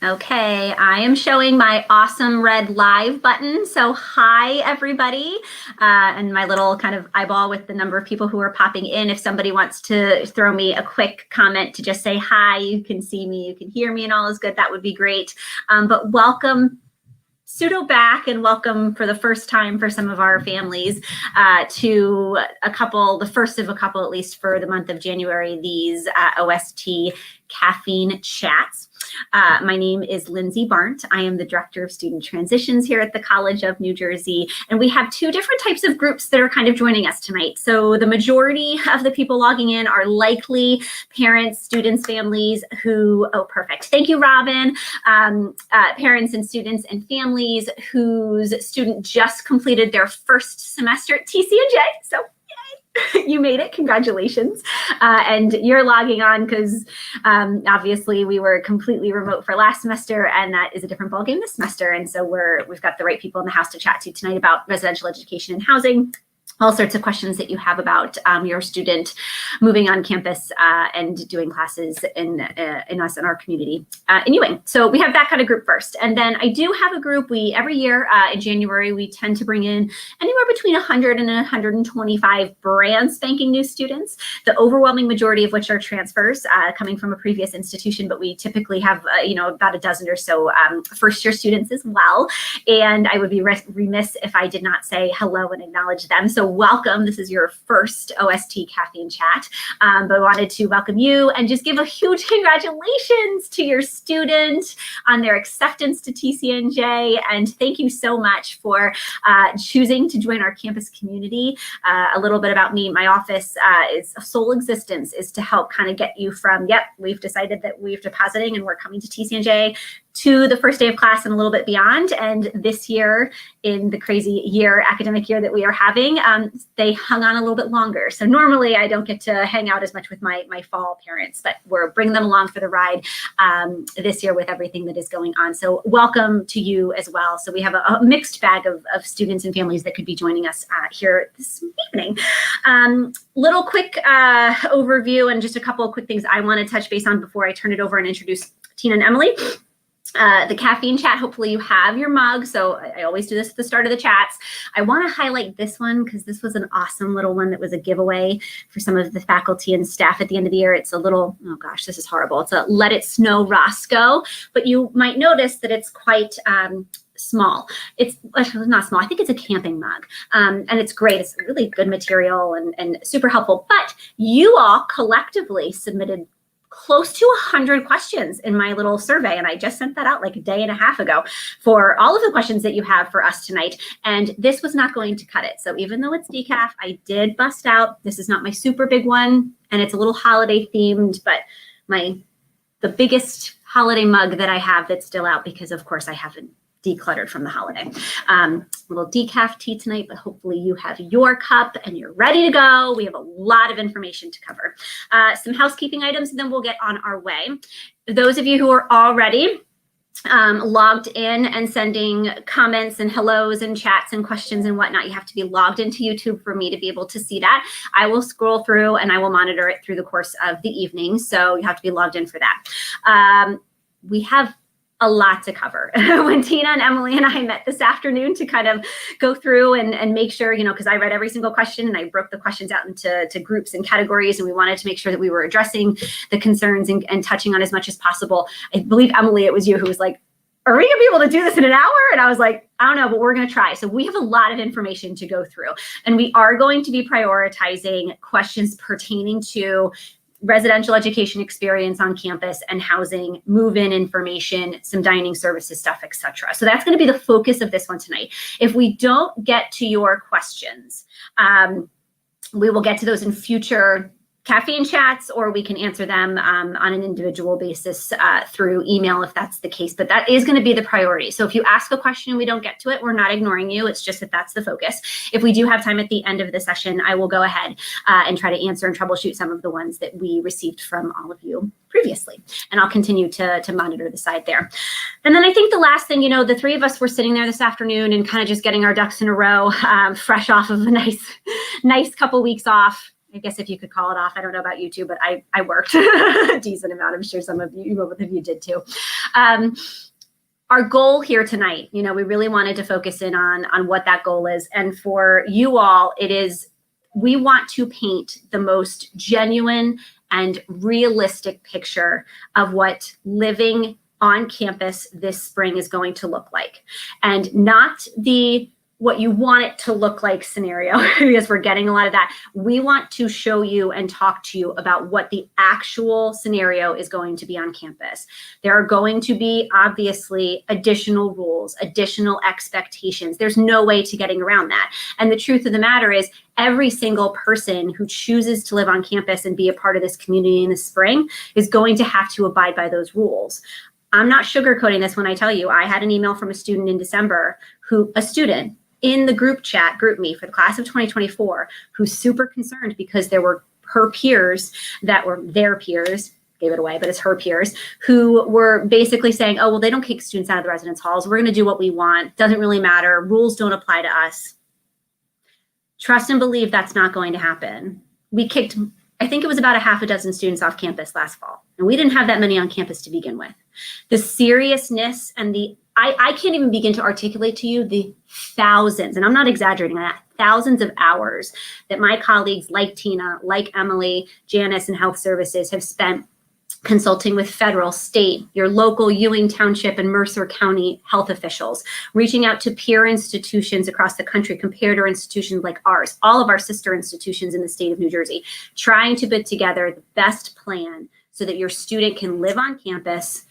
Okay, I am showing my awesome red live button. So hi, everybody. And my little kind of eyeball with the number of people who are popping in. If somebody wants to throw me a quick comment to just say hi, you can see me, you can hear me and all is good, that would be great. But welcome pseudo back and welcome for the first time for some of our families to the first of a couple, at least for the month of January, these OST caffeine chats. My name is Lindsay Barnt. I am the Director of Student Transitions here at the College of New Jersey. And we have two different types of groups that are kind of joining us tonight. So the majority of the people logging in are likely parents, students, families who, oh, perfect. Thank you, Robin. Parents and students and families whose student just completed their first semester at TCNJ. So you made it. Congratulations. And you're logging on because obviously we were completely remote for last semester, and that is a different ballgame this semester. And so we've got the right people in the house to chat to tonight about residential education and housing, all sorts of questions that you have about your student moving on campus and doing classes in us in our community. Anyway, so we have that kind of group first. And then I do have a group. Every year in January, we tend to bring in anywhere between 100 and 125 brand spanking new students, the overwhelming majority of which are transfers coming from a previous institution, but we typically have about a dozen or so first year students as well. And I would be remiss if I did not say hello and acknowledge them. So welcome. This is your first OST caffeine chat, but I wanted to welcome you and just give a huge congratulations to your student on their acceptance to TCNJ. And thank you so much for choosing to join our campus community. A little bit about me, my office is sole existence is to help kind of get you from, yep, we've decided that we're depositing and we're coming to TCNJ, to the first day of class and a little bit beyond. And this year, in the crazy academic year that we are having, they hung on a little bit longer. So normally I don't get to hang out as much with my fall parents, but we're bringing them along for the ride this year with everything that is going on. So welcome to you as well. So we have a mixed bag of students and families that could be joining us here this evening. Little quick overview and just a couple of quick things I want to touch base on before I turn it over and introduce Tina and Emily. The caffeine chat, hopefully you have your mug. So I always do this at the start of the chats. I want to highlight this one because this was an awesome little one that was a giveaway for some of the faculty and staff at the end of the year. It's a little, oh gosh, this is horrible. It's a Let It Snow Roscoe, but you might notice that it's quite small. It's not small. I think it's a camping mug. And it's great. It's really good material and super helpful. But you all collectively submitted close to 100 questions in my little survey. And I just sent that out like a day and a half ago for all of the questions that you have for us tonight. And this was not going to cut it. So even though it's decaf, I did bust out. This is not my super big one. And it's a little holiday themed, but the biggest holiday mug that I have that's still out because of course I haven't decluttered from the holiday. Little decaf tea tonight, but hopefully you have your cup and you're ready to go. We have a lot of information to cover. Some housekeeping items, and then we'll get on our way. Those of you who are already logged in and sending comments and hellos and chats and questions and whatnot, you have to be logged into YouTube for me to be able to see that. I will scroll through and I will monitor it through the course of the evening. So you have to be logged in for that. We have a lot to cover. When Tina and Emily and I met this afternoon to kind of go through and make sure, because I read every single question and I broke the questions out into groups and categories, and we wanted to make sure that we were addressing the concerns and touching on as much as possible. I believe, Emily, it was you who was like, are we gonna be able to do this in an hour? And I was like, I don't know, but we're gonna try. So we have a lot of information to go through, and we are going to be prioritizing questions pertaining to residential education experience on campus and housing, move-in information, some dining services stuff, etc. So that's going to be the focus of this one tonight. If we don't get to your questions, we will get to those in future caffeine chats, or we can answer them on an individual basis through email if that's the case, but that is going to be the priority. So if you ask a question and we don't get to it, we're not ignoring you. It's just that that's the focus. If we do have time at the end of the session, I will go ahead and try to answer and troubleshoot some of the ones that we received from all of you previously. And I'll continue to monitor the side there. And then I think the last thing, the three of us were sitting there this afternoon and kind of just getting our ducks in a row, fresh off of a nice couple weeks off. I guess if you could call it off. I don't know about you two, but I worked a decent amount. I'm sure some of you, both of you did too. Our goal here tonight, we really wanted to focus in on what that goal is. And for you all, it is, we want to paint the most genuine and realistic picture of what living on campus this spring is going to look like, and not the what you want it to look like scenario, because we're getting a lot of that. We want to show you and talk to you about what the actual scenario is going to be on campus. There are going to be obviously additional rules, additional expectations. There's no way to getting around that. And the truth of the matter is, every single person who chooses to live on campus and be a part of this community in the spring is going to have to abide by those rules. I'm not sugarcoating this when I tell you, I had an email from a student in December a student in the group chat, GroupMe for the class of 2024, who's super concerned because there were her peers that were their peers, gave it away, but it's her peers, who were basically saying, oh, well, they don't kick students out of the residence halls. We're going to do what we want. Doesn't really matter. Rules don't apply to us. Trust and believe that's not going to happen. We kicked, I think it was about a half a dozen students off campus last fall, and we didn't have that many on campus to begin with. The seriousness and I can't even begin to articulate to you the thousands, and I'm not exaggerating that, thousands of hours that my colleagues like Tina, like Emily, Janice, and Health Services have spent consulting with federal, state, your local Ewing Township and Mercer County health officials, reaching out to peer institutions across the country, comparator institutions like ours, all of our sister institutions in the state of New Jersey, trying to put together the best plan so that your student can live on campus,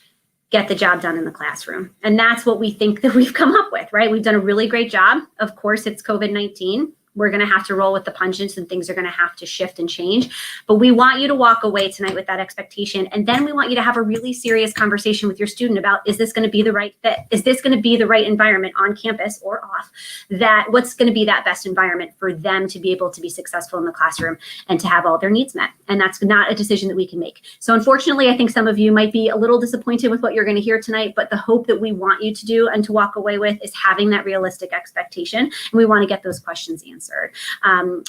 get the job done in the classroom. And that's what we think that we've come up with, right? We've done a really great job. Of course, it's COVID-19. We're going to have to roll with the punches, and things are going to have to shift and change. But we want you to walk away tonight with that expectation. And then we want you to have a really serious conversation with your student about, is this going to be the right fit? Is this going to be the right environment on campus or off? What's going to be that best environment for them to be able to be successful in the classroom and to have all their needs met? And that's not a decision that we can make. So unfortunately, I think some of you might be a little disappointed with what you're going to hear tonight, but the hope that we want you to do and to walk away with is having that realistic expectation. And we want to get those questions answered.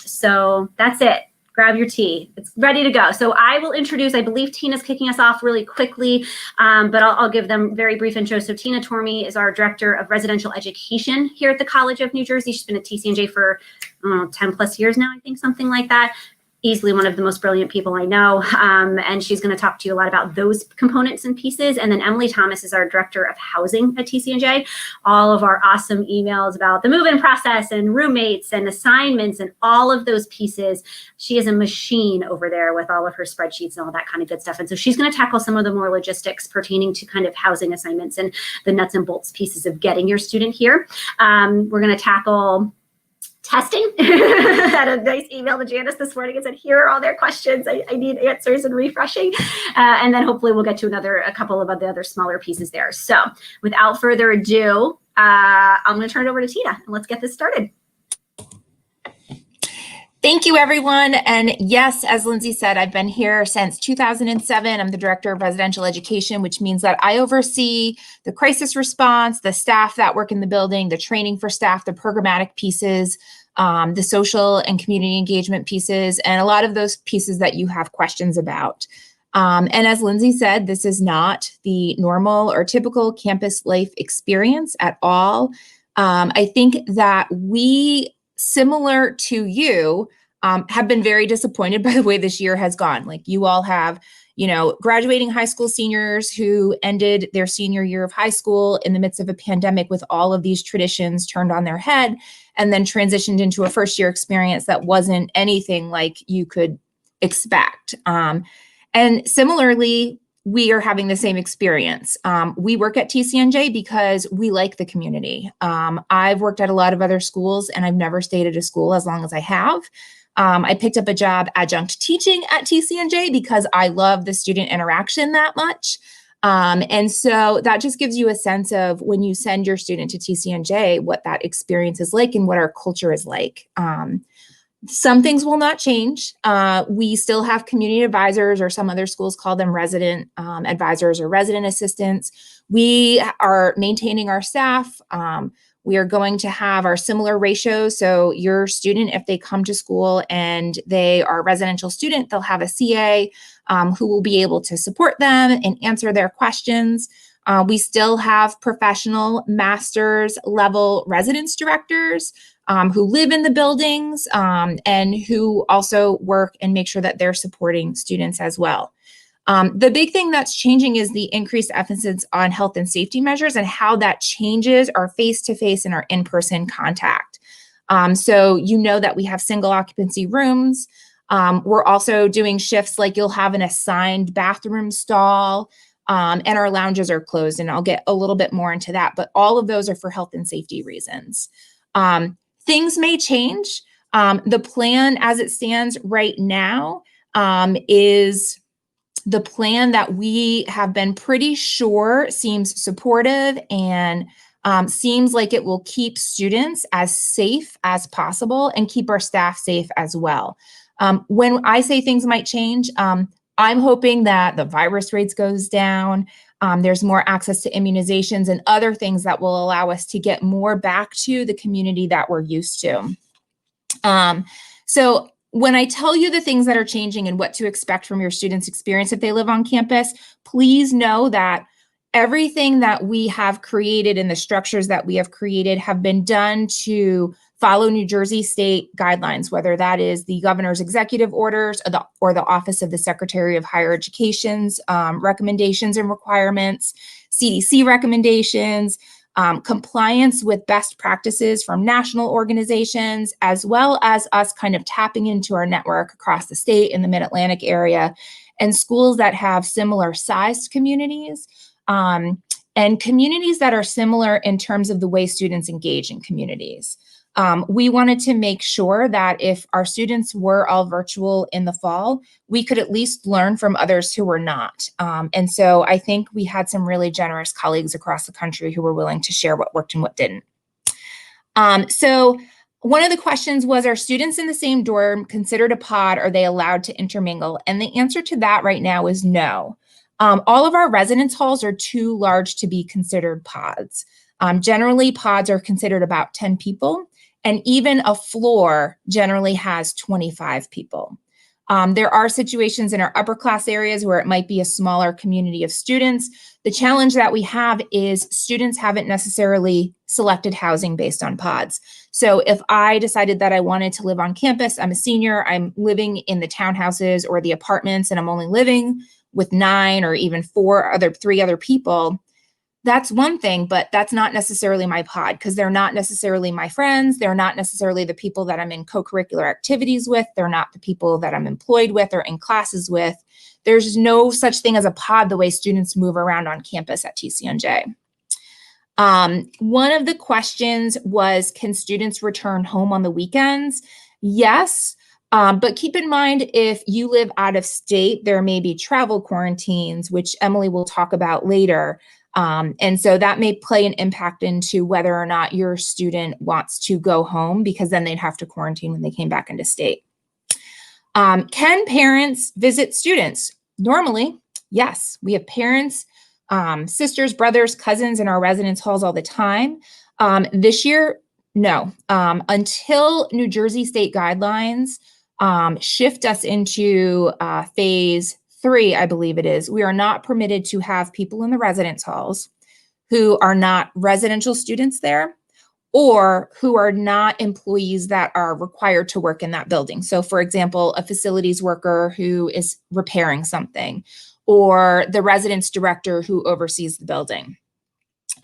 So that's it. Grab your tea. It's ready to go. So I will introduce, I believe Tina's kicking us off really quickly, but I'll give them very brief intros. So Tina Tormey is our Director of Residential Education here at the College of New Jersey. She's been at TCNJ for 10 plus years now, I think, something like that. Easily one of the most brilliant people I know. And she's going to talk to you a lot about those components and pieces. And then Emily Thomas is our Director of Housing at TCNJ. All of our awesome emails about the move-in process and roommates and assignments and all of those pieces. She is a machine over there with all of her spreadsheets and all that kind of good stuff. And so she's going to tackle some of the more logistics pertaining to kind of housing assignments and the nuts and bolts pieces of getting your student here. We're going to tackle testing. I had a nice email to Janice this morning and said, here are all their questions. I need answers and refreshing. And then hopefully we'll get to a couple of the other smaller pieces there. So without further ado, I'm going to turn it over to Tina and let's get this started. Thank you, everyone. And yes, as Lindsay said, I've been here since 2007. I'm the Director of Residential Education, which means that I oversee the crisis response, the staff that work in the building, the training for staff, the programmatic pieces, the social and community engagement pieces, and a lot of those pieces that you have questions about. And as Lindsay said, this is not the normal or typical campus life experience at all. I think that we, similar to you, have been very disappointed by the way this year has gone. Like, you all have, graduating high school seniors who ended their senior year of high school in the midst of a pandemic with all of these traditions turned on their head, and then transitioned into a first year experience that wasn't anything like you could expect. And similarly, we are having the same experience. We work at TCNJ because we like the community. I've worked at a lot of other schools, and I've never stayed at a school as long as I have. I picked up a job adjunct teaching at TCNJ because I love the student interaction that much. And so that just gives you a sense of, when you send your student to TCNJ, what that experience is like and what our culture is like. Some things will not change. We still have community advisors, or some other schools call them resident advisors or resident assistants. We are maintaining our staff. We are going to have our similar ratios. So your student, if they come to school and they are a residential student, they'll have a CA who will be able to support them and answer their questions. We still have professional master's level residence directors who live in the buildings and who also work and make sure that they're supporting students as well. The big thing that's changing is the increased emphasis on health and safety measures and how that changes our face-to-face and our in-person contact. So you know that we have single occupancy rooms. We're also doing shifts like you'll have an assigned bathroom stall and our lounges are closed, and I'll get a little bit more into that, but all of those are for health and safety reasons. Things may change. The plan as it stands right now is the plan that we have been pretty sure seems supportive and seems like it will keep students as safe as possible and keep our staff safe as well. When I say things might change, I'm hoping that the virus rates goes down. There's more access to immunizations and other things that will allow us to get more back to the community that we're used to. So when I tell you the things that are changing and what to expect from your students' experience if they live on campus, please know that everything that we have created and the structures that we have created have been done to follow New Jersey state guidelines, whether that is the governor's executive orders or the Office of the Secretary of Higher Education's recommendations and requirements, CDC recommendations, compliance with best practices from national organizations, as well as us kind of tapping into our network across the state in the Mid-Atlantic area and schools that have similar sized communities and communities that are similar in terms of the way students engage in communities. We wanted to make sure that if our students were all virtual in the fall, we could at least learn from others who were not. And so I think we had some really generous colleagues across the country who were willing to share what worked and what didn't. So one of the questions was, are students in the same dorm considered a pod? Are they allowed to intermingle? And the answer to that right now is no. All of our residence halls are too large to be considered pods. Generally, pods are considered about 10 people. And even a floor generally has 25 people. There are situations in our upper class areas where it might be a smaller community of students. The challenge that we have is students haven't necessarily selected housing based on pods. So if I decided that I wanted to live on campus, I'm a senior, I'm living in the townhouses or the apartments, and I'm only living with 9 or even 3 other people, that's one thing, but that's not necessarily my pod because they're not necessarily my friends. They're not necessarily the people that I'm in co-curricular activities with. They're not the people that I'm employed with or in classes with. There's no such thing as a pod the way students move around on campus at TCNJ. One of the questions was, can students return home on the weekends? Yes. But keep in mind, if you live out of state, there may be travel quarantines, which Emily will talk about later. And so that may play an impact into whether or not your student wants to go home, because then they'd have to quarantine when they came back into state. Can parents visit students? Normally, yes. We have parents, sisters, brothers, cousins in our residence halls all the time. This year, no. Until New Jersey state guidelines shift us into phase 3, I believe it is, we are not permitted to have people in the residence halls who are not residential students there or who are not employees that are required to work in that building. So for example, a facilities worker who is repairing something or the residence director who oversees the building.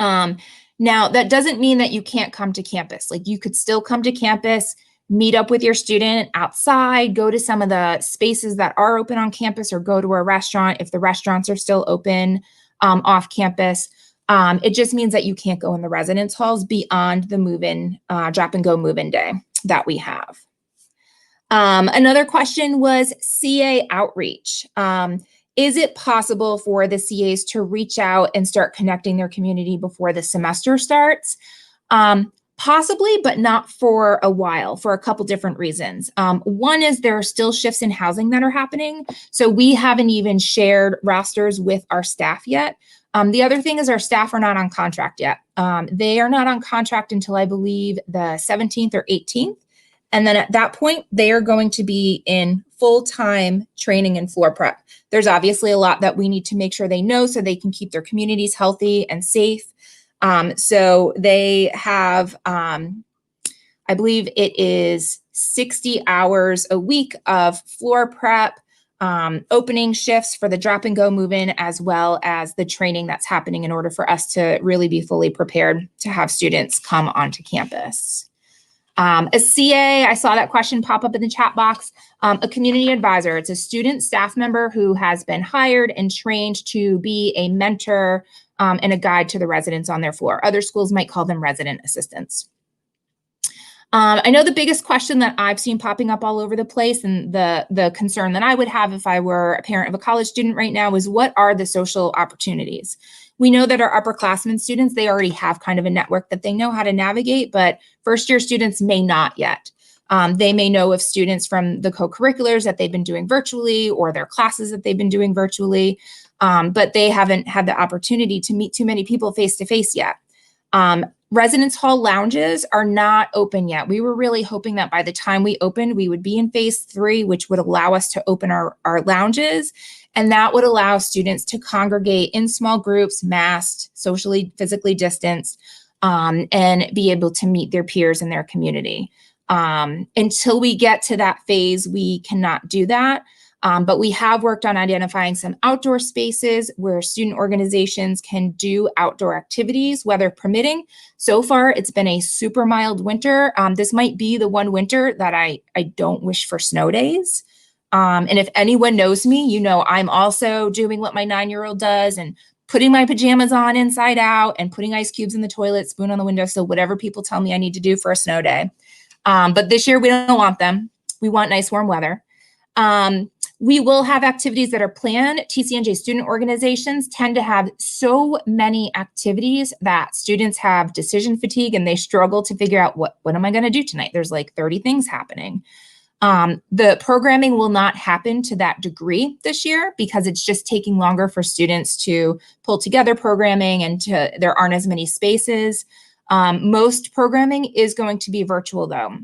Now, that doesn't mean that you can't come to campus. Like, you could still come to campus, meet up with your student outside, go to some of the spaces that are open on campus, or go to a restaurant if the restaurants are still open off campus. It just means that you can't go in the residence halls beyond the move-in, drop and go move-in day that we have. Another question was CA outreach. Is it possible for the CAs to reach out and start connecting their community before the semester starts? Possibly, but not for a while, for a couple different reasons. One is there are still shifts in housing that are happening. So we haven't even shared rosters with our staff yet. The other thing is our staff are not on contract yet. They are not on contract until I believe the 17th or 18th. And then at that point, they are going to be in full-time training and floor prep. There's obviously a lot that we need to make sure they know so they can keep their communities healthy and safe. So they have, I believe it is 60 hours a week of floor prep, opening shifts for the drop and go move-in, as well as the training that's happening in order for us to really be fully prepared to have students come onto campus. A CA, I saw that question pop up in the chat box. A community advisor, it's a student staff member who has been hired and trained to be a mentor and a guide to the residents on their floor. Other schools might call them resident assistants. I know the biggest question that I've seen popping up all over the place, and the concern that I would have if I were a parent of a college student right now, is what are the social opportunities? We know that our upperclassmen students, they already have kind of a network that they know how to navigate, but first-year students may not yet. They may know of students from the co-curriculars that they've been doing virtually, or their classes that they've been doing virtually, but they haven't had the opportunity to meet too many people face-to-face yet. Residence hall lounges are not open yet. We were really hoping that by the time we opened, we would be in phase 3, which would allow us to open our lounges. And that would allow students to congregate in small groups, masked, socially, physically distanced, and be able to meet their peers in their community. Until we get to that phase, we cannot do that. But we have worked on identifying some outdoor spaces where student organizations can do outdoor activities, weather permitting. So far, it's been a super mild winter. This might be the one winter that I don't wish for snow days. And if anyone knows me, you know I'm also doing what my 9-year-old does and putting my pajamas on inside out and putting ice cubes in the toilet, spoon on the windowsill, whatever people tell me I need to do for a snow day. But this year, we don't want them. We want nice, warm weather. We will have activities that are planned. TCNJ student organizations tend to have so many activities that students have decision fatigue and they struggle to figure out what am I going to do tonight? There's like 30 things happening. The programming will not happen to that degree this year because it's just taking longer for students to pull together programming and there aren't as many spaces. Most programming is going to be virtual though.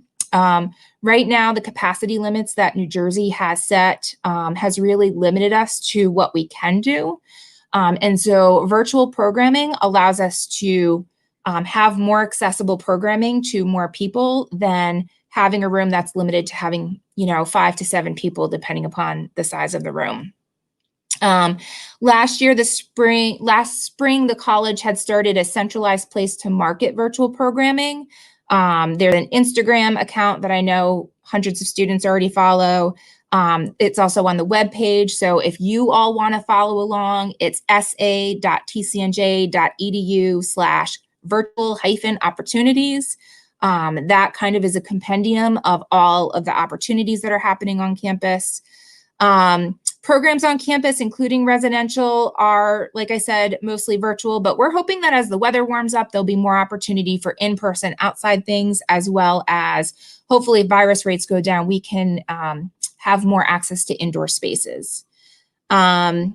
Right now, the capacity limits that New Jersey has set has really limited us to what we can do. And so virtual programming allows us to have more accessible programming to more people than having a room that's limited to having, 5 to 7 people, depending upon the size of the room. Last spring, the college had started a centralized place to market virtual programming. There's an Instagram account that I know hundreds of students already follow. It's also on the webpage. So if you all want to follow along, it's sa.tcnj.edu/virtual-opportunities. That kind of is a compendium of all of the opportunities that are happening on campus. Programs on campus, including residential, are, like I said, mostly virtual, but we're hoping that as the weather warms up, there'll be more opportunity for in-person outside things, as well as hopefully if virus rates go down, we can have more access to indoor spaces. The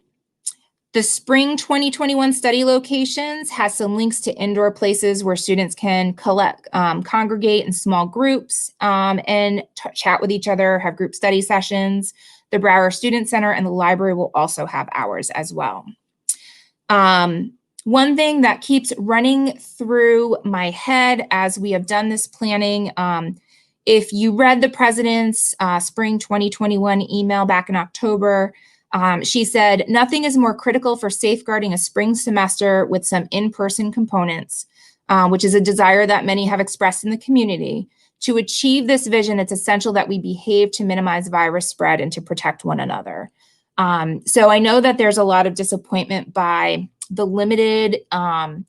spring 2021 study locations has some links to indoor places where students can congregate in small groups and chat with each other, have group study sessions. The Brower Student Center and the library will also have hours as well. One thing that keeps running through my head as we have done this planning, if you read the president's spring 2021 email back in October, she said, nothing is more critical for safeguarding a spring semester with some in-person components, which is a desire that many have expressed in the community. To achieve this vision, it's essential that we behave to minimize virus spread and to protect one another. So I know that there's a lot of disappointment by the limited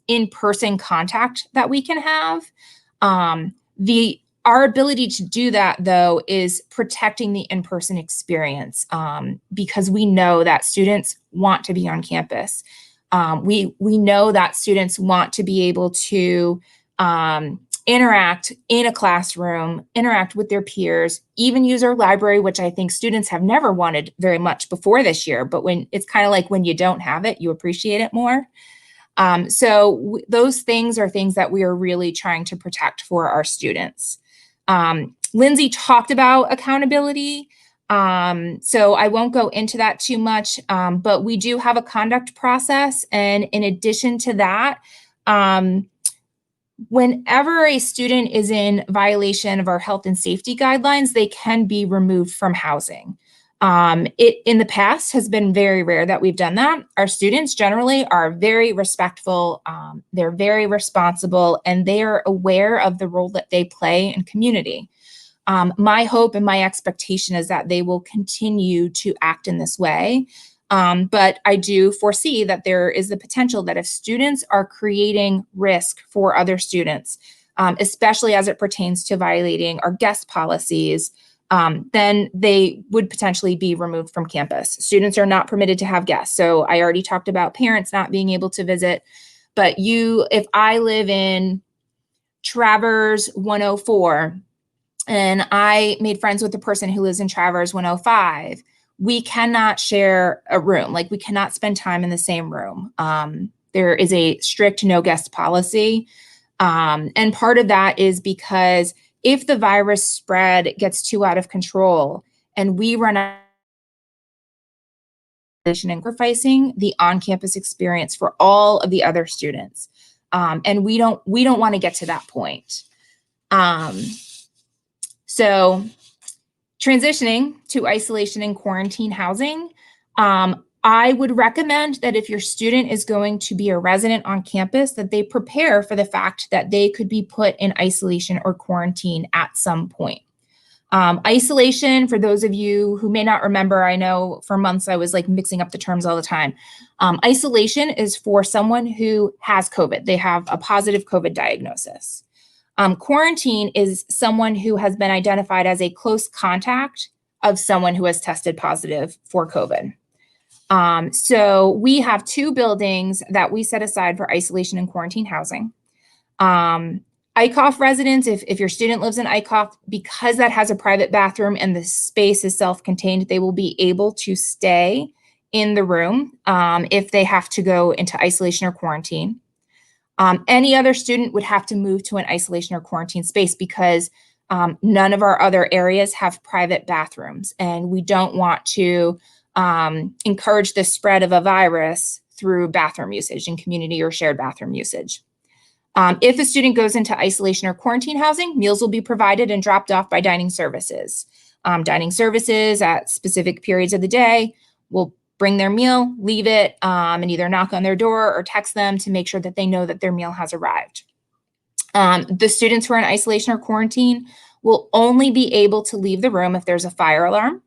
in-person contact that we can have. Our ability to do that, though, is protecting the in-person experience because we know that students want to be on campus. We know that students want to be able to interact in a classroom, interact with their peers, even use our library, which I think students have never wanted very much before this year. But when it's kind of like when you don't have it, you appreciate it more. Those things are things that we are really trying to protect for our students. Lindsay talked about accountability. So I won't go into that too much, but we do have a conduct process. And in addition to that, whenever a student is in violation of our health and safety guidelines, they can be removed from housing. It in the past has been very rare that we've done that. Our students generally are very respectful, they're very responsible, and they are aware of the role that they play in community. My hope and my expectation is that they will continue to act in this way. But I do foresee that there is the potential that if students are creating risk for other students, especially as it pertains to violating our guest policies, then they would potentially be removed from campus. Students are not permitted to have guests. So I already talked about parents not being able to visit, but if I live in Travers 104 and I made friends with the person who lives in Travers 105, we cannot share a room. Like, we cannot spend time in the same room. There is a strict no guest policy. And part of that is because if the virus spread gets too out of control and we run out and sacrificing the on-campus experience for all of the other students. And we don't want to get to that point. So transitioning to isolation and quarantine housing, I would recommend that if your student is going to be a resident on campus, that they prepare for the fact that they could be put in isolation or quarantine at some point. Isolation, for those of you who may not remember, I know for months I was like mixing up the terms all the time. Isolation is for someone who has COVID. They have a positive COVID diagnosis. Quarantine is someone who has been identified as a close contact of someone who has tested positive for COVID. So we have 2 buildings that we set aside for isolation and quarantine housing. ICOF residents, if your student lives in ICOF, because that has a private bathroom and the space is self-contained, they will be able to stay in the room if they have to go into isolation or quarantine. Any other student would have to move to an isolation or quarantine space because none of our other areas have private bathrooms, and we don't want to encourage the spread of a virus through bathroom usage and community or shared bathroom usage. If a student goes into isolation or quarantine housing, meals will be provided and dropped off by dining services. Dining services at specific periods of the day will bring their meal, leave it, and either knock on their door or text them to make sure that they know that their meal has arrived. The students who are in isolation or quarantine will only be able to leave the room if there's a fire alarm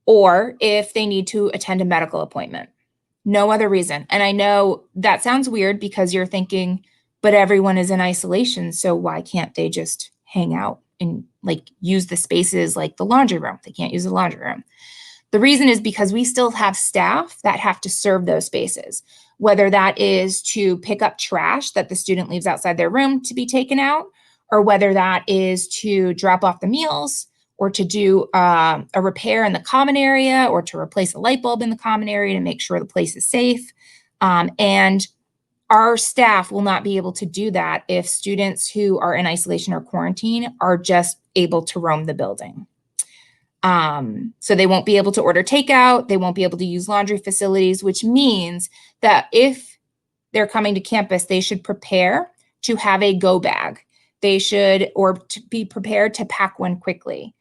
or if they need to attend a medical appointment. No other reason. And I know that sounds weird because you're thinking, but everyone is in isolation, so why can't they just hang out and like use the spaces like the laundry room? They can't use the laundry room. The reason is because we still have staff that have to serve those spaces, whether that is to pick up trash that the student leaves outside their room to be taken out, or whether that is to drop off the meals, or to do a repair in the common area, or to replace a light bulb in the common area to make sure the place is safe. And our staff will not be able to do that if students who are in isolation or quarantine are just able to roam the building. So they won't be able to order takeout. They won't be able to use laundry facilities, which means that if they're coming to campus, they should prepare to have a go bag. They should, or to be prepared to pack one quickly,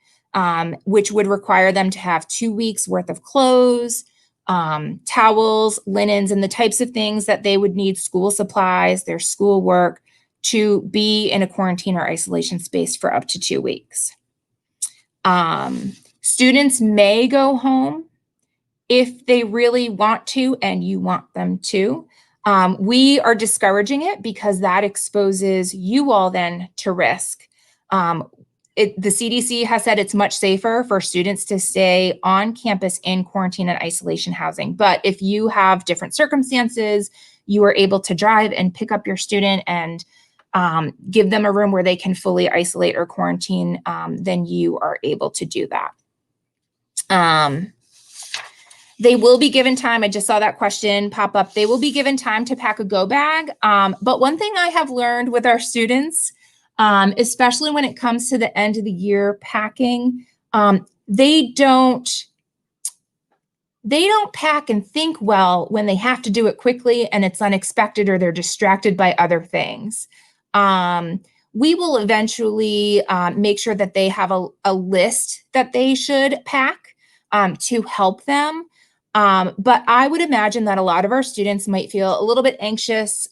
which would require them to have 2 weeks worth of clothes, towels, linens, and the types of things that they would need, school supplies, their schoolwork, to be in a quarantine or isolation space for up to 2 weeks. Students may go home if they really want to and you want them to. We are discouraging it because that exposes you all then to risk. The CDC has said it's much safer for students to stay on campus in quarantine and isolation housing. But if you have different circumstances, you are able to drive and pick up your student and give them a room where they can fully isolate or quarantine, then you are able to do that. They will be given time. I just saw that question pop up. They will be given time to pack a go bag. But one thing I have learned with our students, especially when it comes to the end of the year packing, they don't pack and think well when they have to do it quickly and it's unexpected or they're distracted by other things. We will eventually make sure that they have a list that they should pack to help them. But I would imagine that a lot of our students might feel a little bit anxious,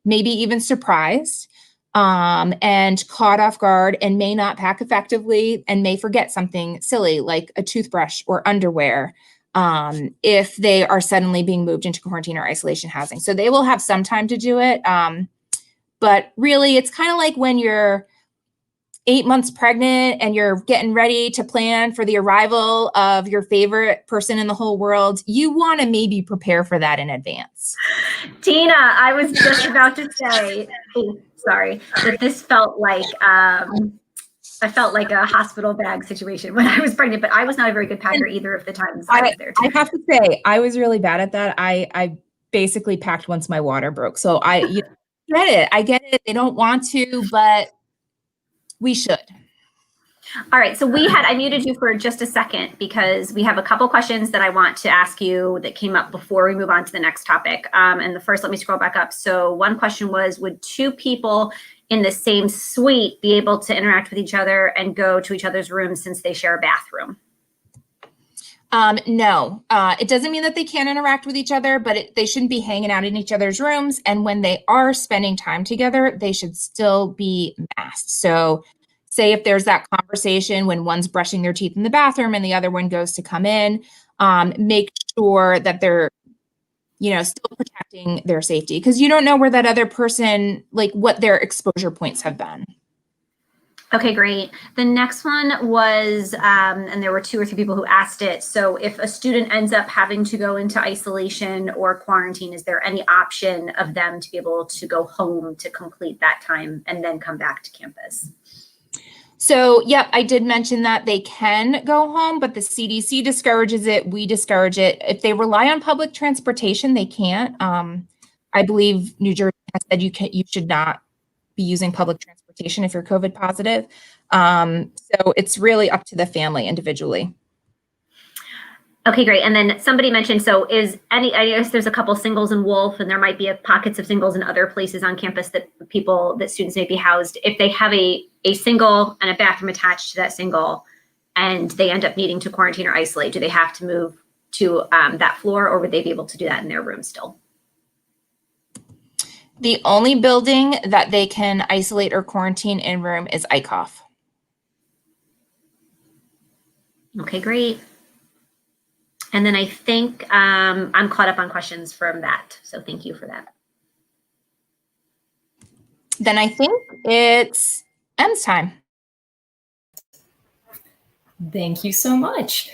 maybe even surprised, and caught off guard and may not pack effectively and may forget something silly like a toothbrush or underwear if they are suddenly being moved into quarantine or isolation housing. So they will have some time to do it. But really, it's kind of like when you're 8 months pregnant and you're getting ready to plan for the arrival of your favorite person in the whole world. You want to maybe prepare for that in advance. Tina, I was just about to say, sorry, that this felt like I felt like a hospital bag situation when I was pregnant, but I was not a very good packer either of the times I was there. I have to say, I was really bad at that. I basically packed once my water broke. So I get it. I get it. They don't want to, but we should. All right. So I muted you for just a second because we have a couple questions that I want to ask you that came up before we move on to the next topic. And the first, let me scroll back up. So one question was, would two people in the same suite be able to interact with each other and go to each other's rooms since they share a bathroom? No, it doesn't mean that they can't interact with each other, but they shouldn't be hanging out in each other's rooms. And when they are spending time together, they should still be masked. So say if there's that conversation when one's brushing their teeth in the bathroom and the other one goes to come in, make sure that they're, still protecting their safety because you don't know where that other person, like what their exposure points have been. Okay, great. The next one was, and there were 2 or 3 people who asked it. So if a student ends up having to go into isolation or quarantine, is there any option of them to be able to go home to complete that time and then come back to campus? So, yep, I did mention that they can go home, but the CDC discourages it. We discourage it. If they rely on public transportation, they can't. I believe New Jersey has said you should not be using public transportation if you're COVID positive. So it's really up to the family individually. Okay, great. And then somebody mentioned, so I guess there's a couple singles in Wolf, and there might be pockets of singles in other places on campus that students may be housed. If they have a single and a bathroom attached to that single, and they end up needing to quarantine or isolate, do they have to move to that floor, or would they be able to do that in their room still? The only building that they can isolate or quarantine in room is ICOF. Okay, great. And then I think I'm caught up on questions from that. So thank you for that. Then I think it's M's time. Thank you so much.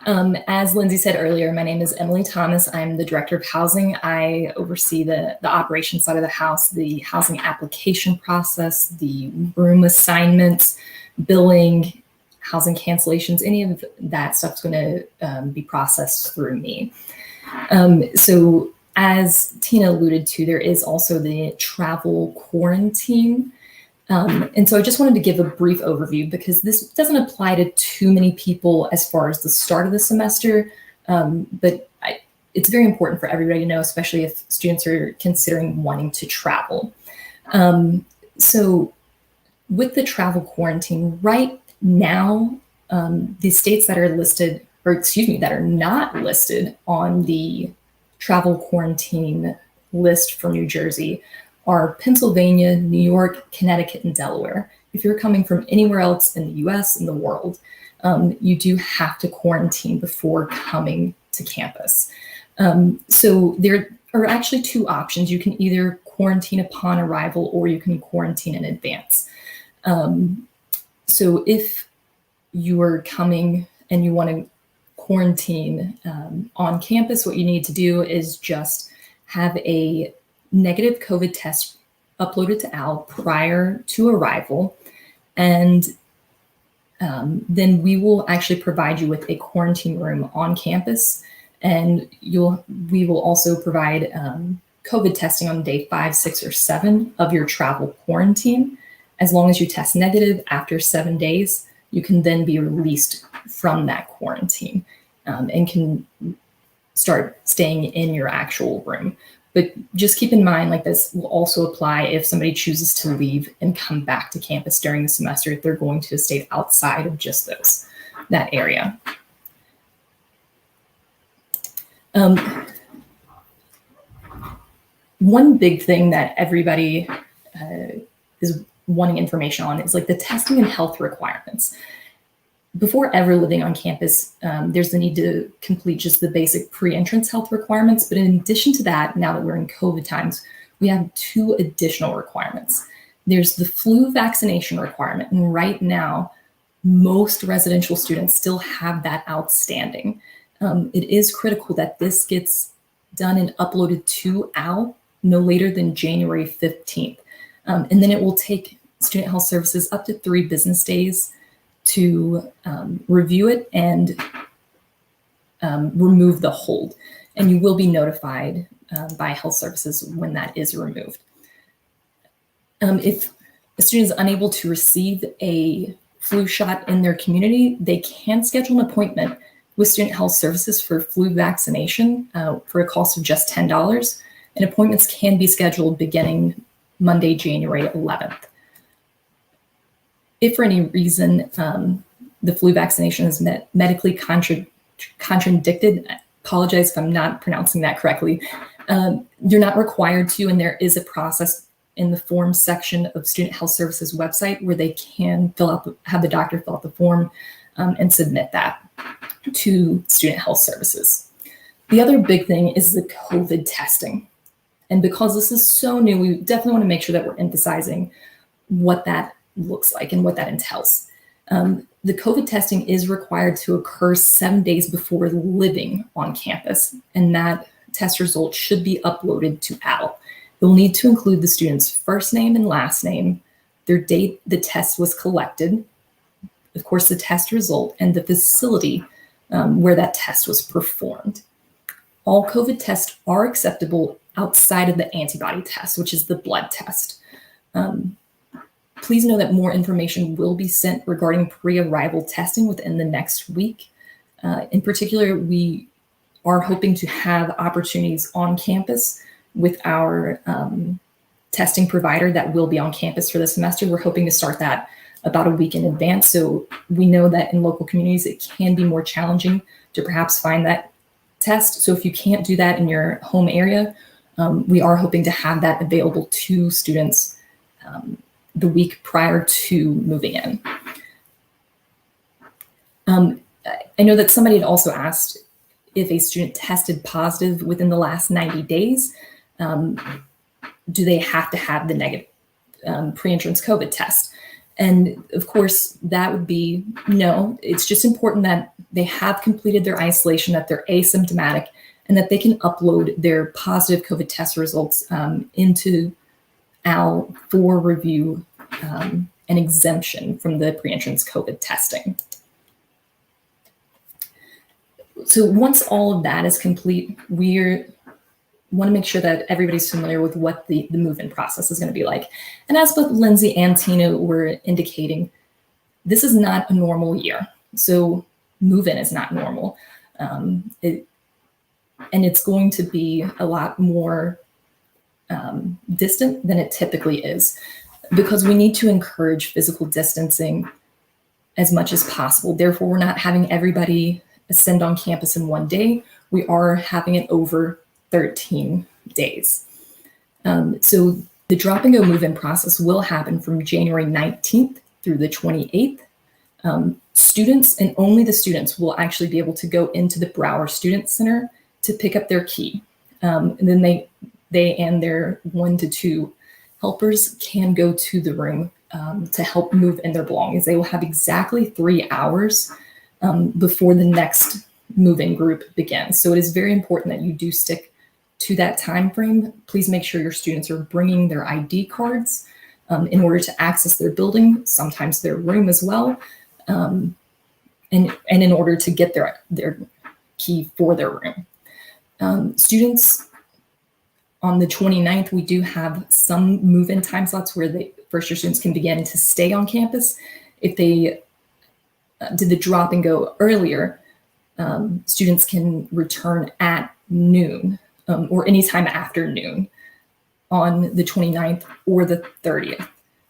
As Lindsay said earlier, my name is Emily Thomas. I'm the Director of Housing. I oversee the operations side of the house, the housing application process, the room assignments, billing, housing cancellations, any of that stuff's going to be processed through me. So as Tina alluded to, there is also the travel quarantine. And so I just wanted to give a brief overview because this doesn't apply to too many people as far as the start of the semester, but it's very important for everybody to know, especially if students are considering wanting to travel. So with the travel quarantine, right now, the states that are listed, that are not listed on the travel quarantine list for New Jersey are Pennsylvania, New York, Connecticut, and Delaware. If you're coming from anywhere else in the US and the world, you do have to quarantine before coming to campus. So there are actually 2 options. You can either quarantine upon arrival or you can quarantine in advance. So if you are coming and you want to quarantine on campus, what you need to do is just have a negative COVID test uploaded to OWL prior to arrival. And then we will actually provide you with a quarantine room on campus. And we will also provide COVID testing on day 5, 6, or 7 of your travel quarantine. As long as you test negative after 7 days, you can then be released from that quarantine and can start staying in your actual room. But just keep in mind, like, this will also apply if somebody chooses to leave and come back to campus during the semester, if they're going to stay outside of just that area. One big thing that everybody is wanting information on is like the testing and health requirements. Before ever living on campus, there's the need to complete just the basic pre-entrance health requirements. But in addition to that, now that we're in COVID times, we have 2 additional requirements. There's the flu vaccination requirement. And right now, most residential students still have that outstanding. It is critical that this gets done and uploaded to OWL no later than January 15th. And then it will take Student Health Services up to 3 business days to review it and remove the hold. And you will be notified by Health Services when that is removed. If a student is unable to receive a flu shot in their community, they can schedule an appointment with Student Health Services for flu vaccination for a cost of just $10. And appointments can be scheduled beginning Monday, January 11th. If for any reason the flu vaccination is medically contradicted, I apologize if I'm not pronouncing that correctly, you're not required to, and there is a process in the forms section of Student Health Services website where they can have the doctor fill out the form and submit that to Student Health Services. The other big thing is the COVID testing. And because this is so new, we definitely want to make sure that we're emphasizing what that looks like and what that entails. The COVID testing is required to occur 7 days before living on campus, and that test result should be uploaded to OWL. You'll need to include the student's first name and last name, their date the test was collected, of course, the test result, and the facility where that test was performed. All COVID tests are acceptable outside of the antibody test, which is the blood test. Please know that more information will be sent regarding pre-arrival testing within the next week. In particular, we are hoping to have opportunities on campus with our testing provider that will be on campus for the semester. We're hoping to start that about a week in advance. So we know that in local communities, it can be more challenging to perhaps find that test. So if you can't do that in your home area, we are hoping to have that available to students the week prior to moving in. I know that somebody had also asked if a student tested positive within the last 90 days, do they have to have the negative pre-entrance COVID test? And of course, that would be no. It's just important that they have completed their isolation, that they're asymptomatic, and that they can upload their positive COVID test results into OWL for review and exemption from the pre-entrance COVID testing. So once all of that is complete, we want to make sure that everybody's familiar with what the move-in process is going to be like. And as both Lindsay and Tina were indicating, this is not a normal year. So move-in is not normal. And it's going to be a lot more distant than it typically is, because we need to encourage physical distancing as much as possible. Therefore, we're not having everybody ascend on campus in one day. We are having it over 13 days. So the drop and go move-in process will happen from January 19th through the 28th. Students, and only the students, will actually be able to go into the Brower Student Center to pick up their key. And then they and their 1 to 2 helpers can go to the room to help move in their belongings. They will have exactly 3 hours before the next move-in group begins. So it is very important that you do stick to that time frame. Please make sure your students are bringing their ID cards in order to access their building, sometimes their room as well, and in order to get their key for their room. Students on the 29th, we do have some move-in time slots where the first-year students can begin to stay on campus. If they did the drop and go earlier, students can return at noon or anytime after noon on the 29th or the 30th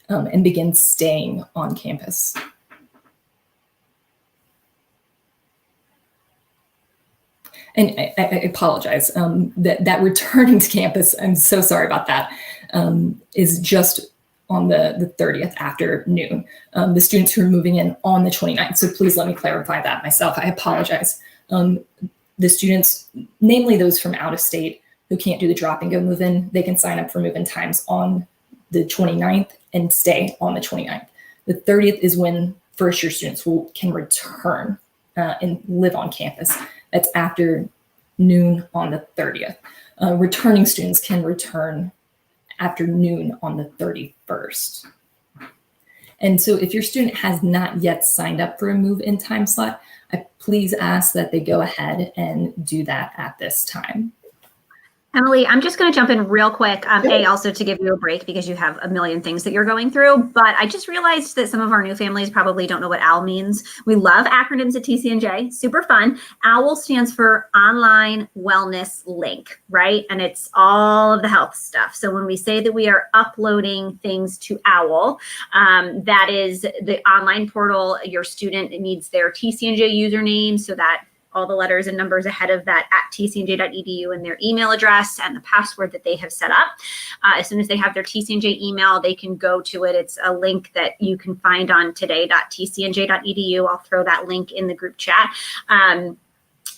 and begin staying on campus. And I apologize, that returning to campus, I'm so sorry about that, is just on the 30th after noon. The students who are moving in on the 29th, so please let me clarify that myself. I apologize. The students, namely those from out of state who can't do the drop and go move in, they can sign up for move-in times on the 29th and stay on the 29th. The 30th is when first-year students can return and live on campus. That's after noon on the 30th. Returning students can return after noon on the 31st. And so if your student has not yet signed up for a move-in time slot, I please ask that they go ahead and do that at this time. Emily, I'm just going to jump in real quick. Also to give you a break because you have a million things that you're going through. But I just realized that some of our new families probably don't know what OWL means. We love acronyms at TCNJ, super fun. OWL stands for Online Wellness Link, right? And it's all of the health stuff. So when we say that we are uploading things to OWL, that is the online portal. Your student needs their TCNJ username so that all the letters and numbers ahead of that at tcnj.edu and their email address and the password that they have set up. As soon as they have their TCNJ email, they can go to it. It's a link that you can find on today.tcnj.edu. I'll throw that link in the group chat.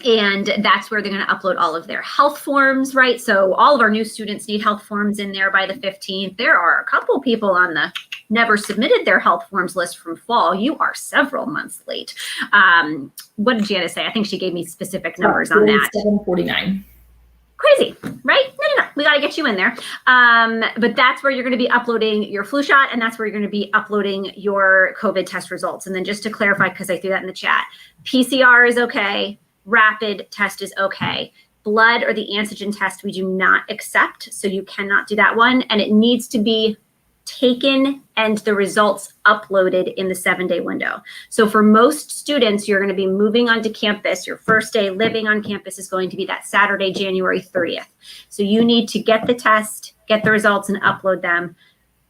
And that's where they're going to upload all of their health forms, right? So all of our new students need health forms in there by the 15th. There are a couple people on the never submitted their health forms list from fall. You are several months late. What did Janice say? I think she gave me specific numbers on that. 749. Crazy, right? No. We got to get you in there. But that's where you're going to be uploading your flu shot, and that's where you're going to be uploading your COVID test results. And then just to clarify, because I threw that in the chat, PCR is okay. Rapid test is okay. Blood or the antigen test we do not accept, so you cannot do that one. And it needs to be taken and the results uploaded in the 7-day window. So for most students, you're going to be moving onto campus. Your first day living on campus is going to be that Saturday, January 30th. So you need to get the test, get the results, and upload them.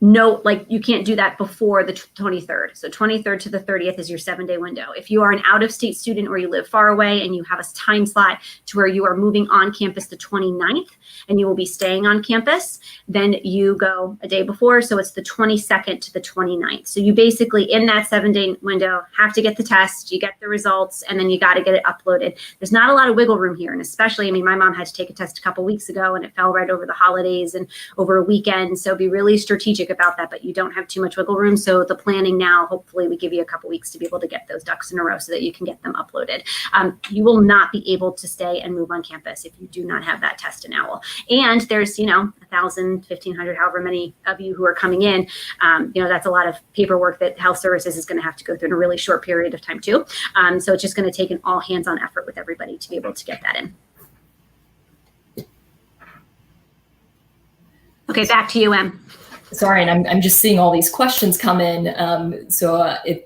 No, like you can't do that before the 23rd. So 23rd to the 30th is your 7-day window. If you are an out-of-state student or you live far away and you have a time slot to where you are moving on campus the 29th and you will be staying on campus, then you go a day before. So it's the 22nd to the 29th. So you basically, in that 7-day window, have to get the test, you get the results, and then you got to get it uploaded. There's not a lot of wiggle room here. And especially, I mean, my mom had to take a test a couple weeks ago and it fell right over the holidays and over a weekend. So be really strategic about that, but you don't have too much wiggle room. So the planning now, hopefully we give you a couple weeks to be able to get those ducks in a row so that you can get them uploaded. You will not be able to stay and move on campus if you do not have that test in OWL. And there's, 1,000, 1,500, however many of you who are coming in, that's a lot of paperwork that health services is going to have to go through in a really short period of time too. So it's just going to take an all hands on effort with everybody to be able to get that in. Okay, back to you, Em. Sorry, and I'm just seeing all these questions come in. So I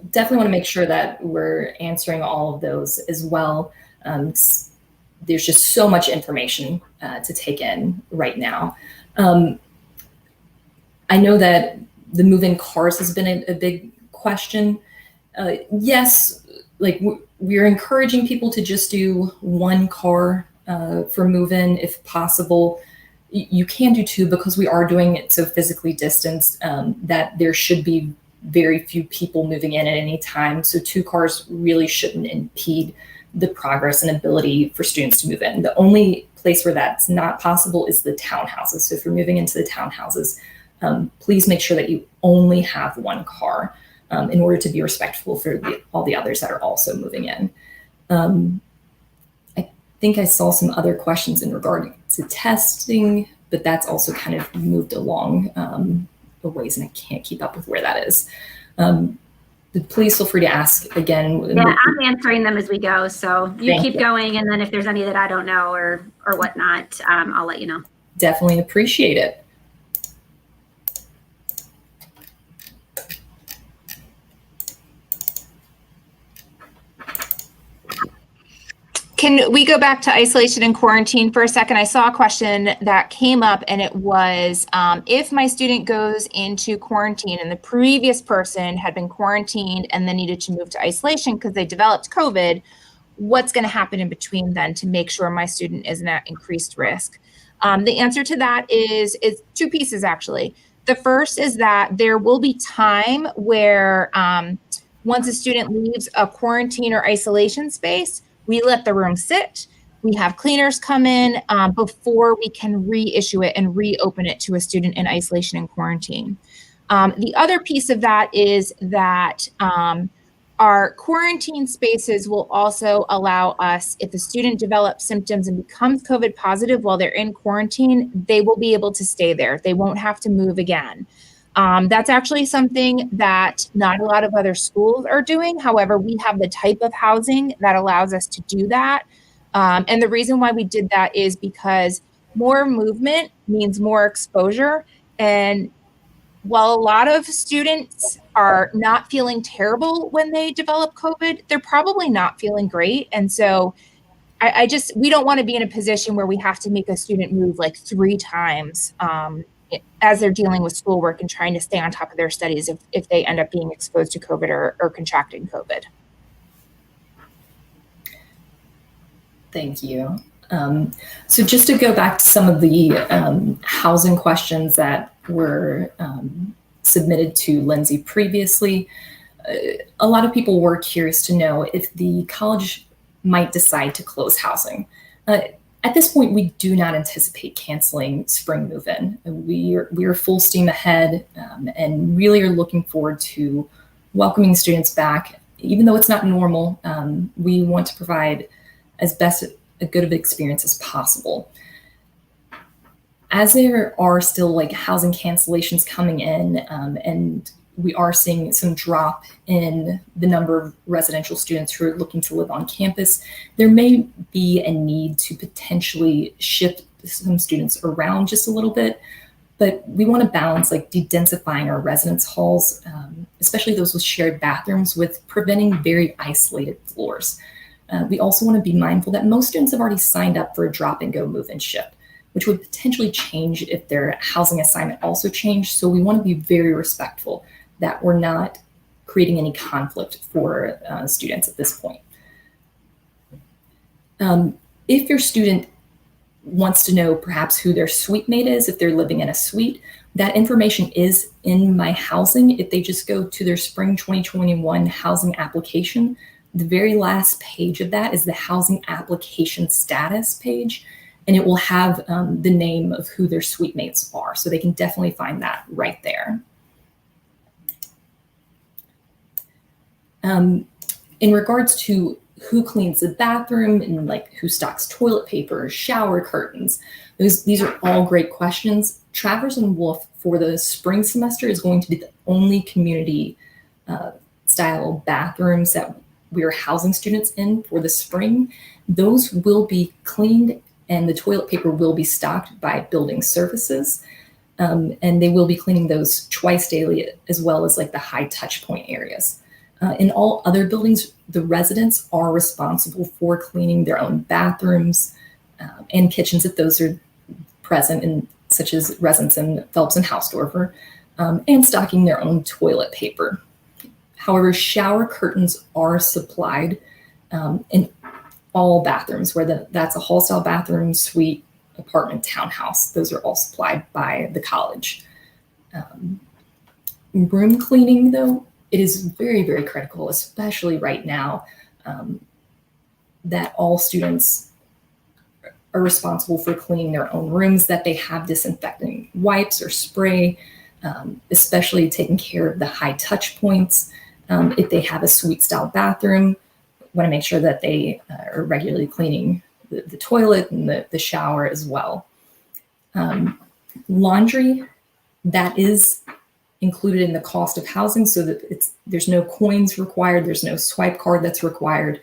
definitely want to make sure that we're answering all of those as well. There's just so much information to take in right now. I know that the move-in cars has been a big question. Yes, like we're encouraging people to just do one car for move-in if possible. You can do two because we are doing it so physically distanced that there should be very few people moving in at any time. So 2 cars really shouldn't impede the progress and ability for students to move in. The only place where that's not possible is the townhouses. So if you're moving into the townhouses, please make sure that you only have 1 car in order to be respectful for all the others that are also moving in. I think I saw some other questions in regard to testing, but that's also kind of moved along a ways and I can't keep up with where that is. please feel free to ask again. Yeah, I'm answering them as we go. So you Thank keep you. going. And then if there's any that I don't know or whatnot, I'll let you know. Definitely appreciate it. Can we go back to isolation and quarantine for a second? I saw a question that came up, and it was, if my student goes into quarantine and the previous person had been quarantined and then needed to move to isolation because they developed COVID, what's going to happen in between then to make sure my student isn't at increased risk? The answer to that is two pieces, actually. The first is that there will be time where once a student leaves a quarantine or isolation space, we let the room sit. We have cleaners come in before we can reissue it and reopen it to a student in isolation and quarantine. The other piece of that is that our quarantine spaces will also allow us, if a student develops symptoms and becomes COVID positive while they're in quarantine, they will be able to stay there. They won't have to move again. That's actually something that not a lot of other schools are doing. However, we have the type of housing that allows us to do that. And the reason why we did that is because more movement means more exposure. And while a lot of students are not feeling terrible when they develop COVID, they're probably not feeling great. And so we don't want to be in a position where we have to make a student move like 3 times as they're dealing with schoolwork and trying to stay on top of their studies if they end up being exposed to COVID or contracting COVID. Thank you. So just to go back to some of the housing questions that were submitted to Lindsay previously, a lot of people were curious to know if the college might decide to close housing. At this point, we do not anticipate canceling spring move-in. We are full steam ahead and really are looking forward to welcoming students back. Even though it's not normal, we want to provide as best a good of experience as possible. As there are still like housing cancellations coming in, and we are seeing some drop in the number of residential students who are looking to live on campus, there may be a need to potentially shift some students around just a little bit. But we want to balance like de-densifying our residence halls, especially those with shared bathrooms, with preventing very isolated floors. We also want to be mindful that most students have already signed up for a drop and go move-in shift, which would potentially change if their housing assignment also changed. So we want to be very respectful that we're not creating any conflict for students at this point. If your student wants to know perhaps who their suite mate is, if they're living in a suite, that information is in My Housing. If they just go to their spring 2021 housing application, the very last page of that is the housing application status page, and it will have the name of who their suite mates are. So they can definitely find that right there. In regards to who cleans the bathroom and like who stocks toilet paper, shower curtains, these are all great questions. Travers and Wolf for the spring semester is going to be the only community style bathrooms that we're housing students in for the spring. Those will be cleaned and the toilet paper will be stocked by building services. And they will be cleaning those twice daily, as well as like the high touch point areas. In all other buildings, the residents are responsible for cleaning their own bathrooms and kitchens if those are present, in such as residents in Phelps and Hausdorfer, and stocking their own toilet paper. However, shower curtains are supplied in all bathrooms, whether that's a hall style bathroom, suite, apartment, townhouse. Those are all supplied by the college. Room cleaning, though, it is very, very critical, especially right now, that all students are responsible for cleaning their own rooms, that they have disinfecting wipes or spray, especially taking care of the high touch points. If they have a suite style bathroom, want to make sure that they are regularly cleaning the toilet and the shower as well. Laundry, that is included in the cost of housing, so that there's no coins required, there's no swipe card that's required.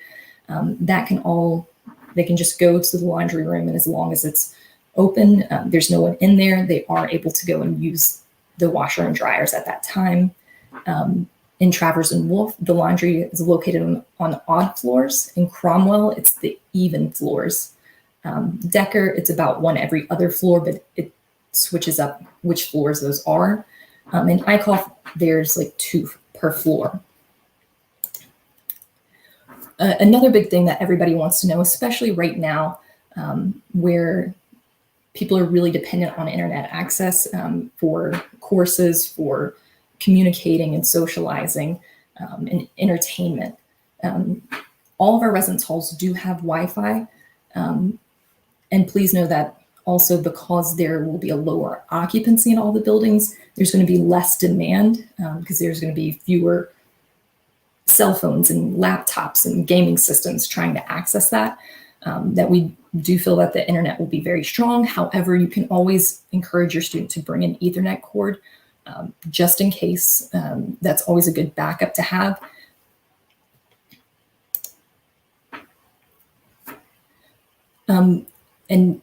They can just go to the laundry room, and as long as it's open, there's no one in there, they are able to go and use the washer and dryers at that time. In Travers and Wolf, the laundry is located on odd floors. In Cromwell, it's the even floors. Decker, it's about one every other floor, but it switches up which floors those are. In Eichhoff, there's like 2 per floor. Another big thing that everybody wants to know, especially right now, where people are really dependent on internet access for courses, for communicating and socializing, and entertainment. All of our residence halls do have Wi-Fi, and please know that also, because there will be a lower occupancy in all the buildings, there's going to be less demand because there's going to be fewer cell phones and laptops and gaming systems trying to access that. That we do feel that the internet will be very strong. However, you can always encourage your student to bring an Ethernet cord just in case. That's always a good backup to have. And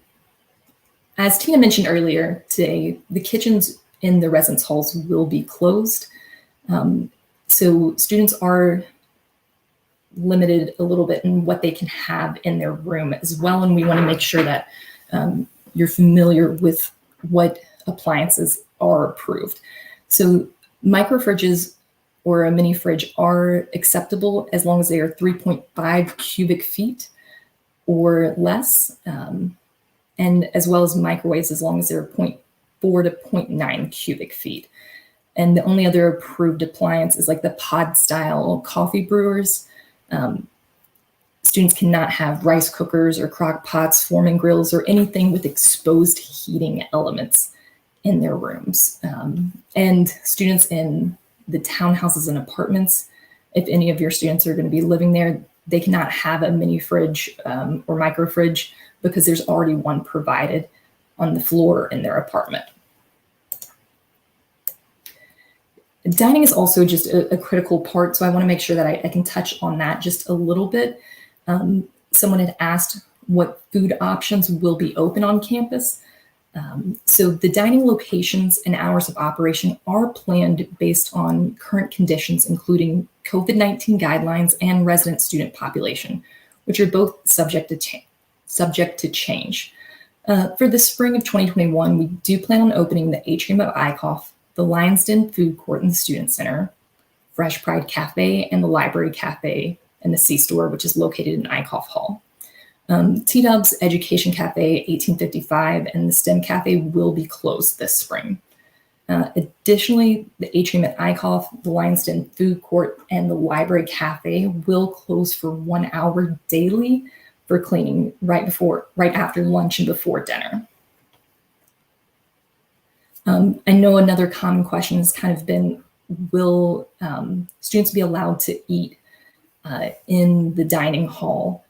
as Tina mentioned earlier today, the kitchens in the residence halls will be closed. So students are limited a little bit in what they can have in their room as well. And we want to make sure that you're familiar with what appliances are approved. So micro fridges or a mini fridge are acceptable as long as they are 3.5 cubic feet or less, and as well as microwaves as long as they're 0.4 to 0.9 cubic feet. And the only other approved appliance is like the pod style coffee brewers. Students cannot have rice cookers or crock pots, forming grills, or anything with exposed heating elements in their rooms. And students in the townhouses and apartments, if any of your students are going to be living there, they cannot have a mini fridge or micro fridge because there's already one provided on the floor in their apartment. Dining is also just a critical part, so I want to make sure that I can touch on that just a little bit. Someone had asked what food options will be open on campus. So the dining locations and hours of operation are planned based on current conditions, including COVID-19 guidelines and resident student population, which are both subject to change. For the spring of 2021, we do plan on opening the atrium of Eichhoff, the Lion's Den Food Court and the Student Center, Fresh Pride Cafe, and the Library Cafe and the C-Store, which is located in Eichhoff Hall. T-Dub's Education Cafe 1855 and the STEM Cafe will be closed this spring. Additionally, the atrium at Eichhoff, the Lion's Den Food Court, and the Library Cafe will close for 1 hour daily for cleaning right after lunch and before dinner. I know another common question has kind of been, will students be allowed to eat in the dining hall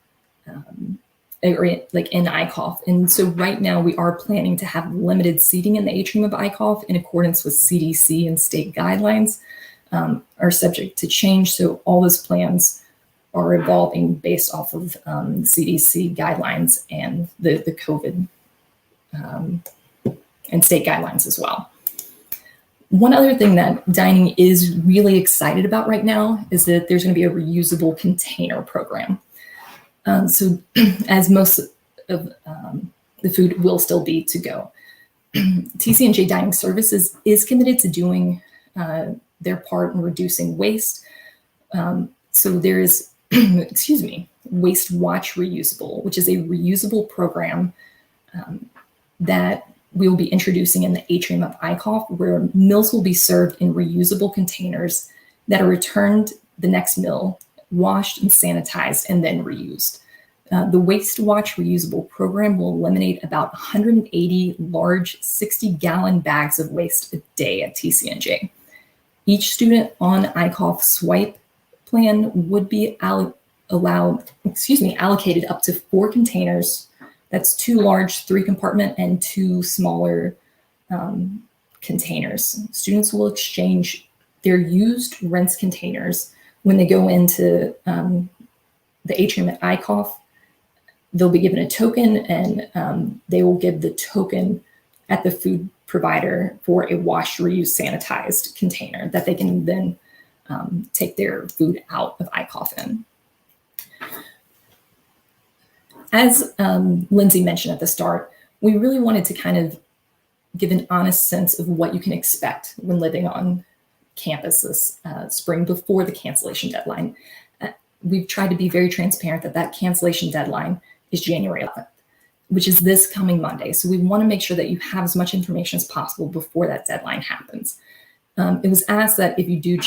or like in Eichhoff? And so right now we are planning to have limited seating in the atrium of Eichhoff in accordance with CDC and state guidelines, are subject to change. So all those plans are evolving based off of CDC guidelines and the COVID and state guidelines as well. One other thing that dining is really excited about right now is that there's going to be a reusable container program. So as most of the food will still be to go. TCNJ Dining Services is committed to doing their part in reducing waste. So there is, Waste Watch Reusable, which is a reusable program that we will be introducing in the atrium of Eichhoff, where meals will be served in reusable containers that are returned the next meal, washed and sanitized, and then reused. The Waste Watch Reusable program will eliminate about 180 large 60-gallon bags of waste a day at TCNJ. Each student on Eichhoff Swipe plan would be allocated up to 4 containers. That's 2 large 3-compartment and 2 smaller containers. Students will exchange their used rinse containers when they go into the atrium at ICOF. They'll be given a token, and they will give the token at the food provider for a wash, reuse, sanitized container that they can then take their food out of ICOF in. As Lindsay mentioned at the start, we really wanted to kind of give an honest sense of what you can expect when living on campus this spring before the cancellation deadline. We've tried to be very transparent that cancellation deadline is January 11th, which is this coming Monday. So we want to make sure that you have as much information as possible before that deadline happens. It was asked that if you do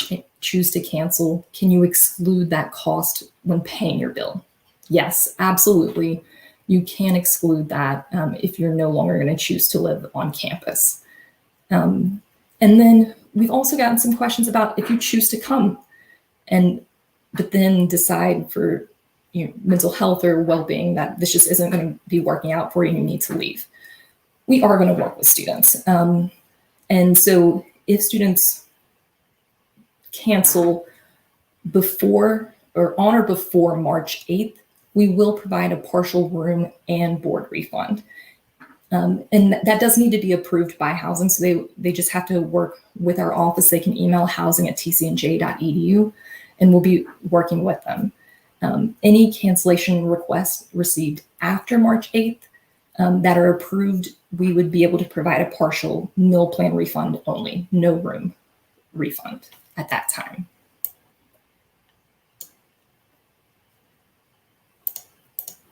choose to cancel, can you exclude that cost when paying your bill? Yes, absolutely. You can exclude that if you're no longer going to choose to live on campus. And then we've also gotten some questions about if you choose to come but then decide for mental health or well-being that this just isn't going to be working out for you and you need to leave. We are going to work with students. And so if students cancel before or on or before March 8th, we will provide a partial room and board refund. And that does need to be approved by housing. So they just have to work with our office. They can email housing@tcnj.edu and we'll be working with them. Any cancellation requests received after March 8th that are approved, we would be able to provide a partial meal plan refund only, no room refund at that time.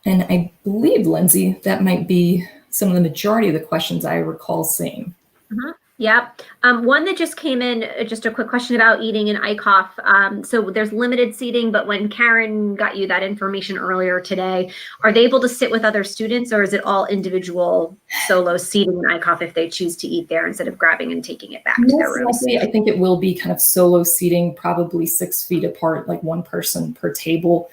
And I believe, Lindsay, that might be some of the majority of the questions I recall seeing. Mm-hmm. Yep. One that just came in, just a quick question about eating in ICOF. So there's limited seating, but when Karen got you that information earlier today, are they able to sit with other students, or is it all individual solo seating in ICOF if they choose to eat there instead of grabbing and taking it back to their rooms? I think it will be kind of solo seating, probably 6 feet apart, like one person per table.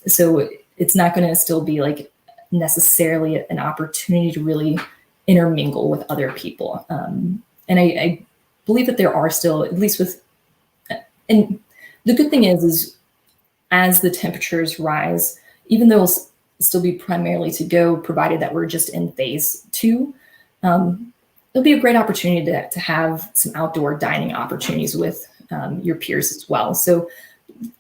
So it's not going to still be like necessarily an opportunity to really intermingle with other people. And I believe that there are still, at least with, and the good thing is as the temperatures rise, even though it'll still be primarily to go, provided that we're just in phase 2, it'll be a great opportunity to have some outdoor dining opportunities with your peers as well. So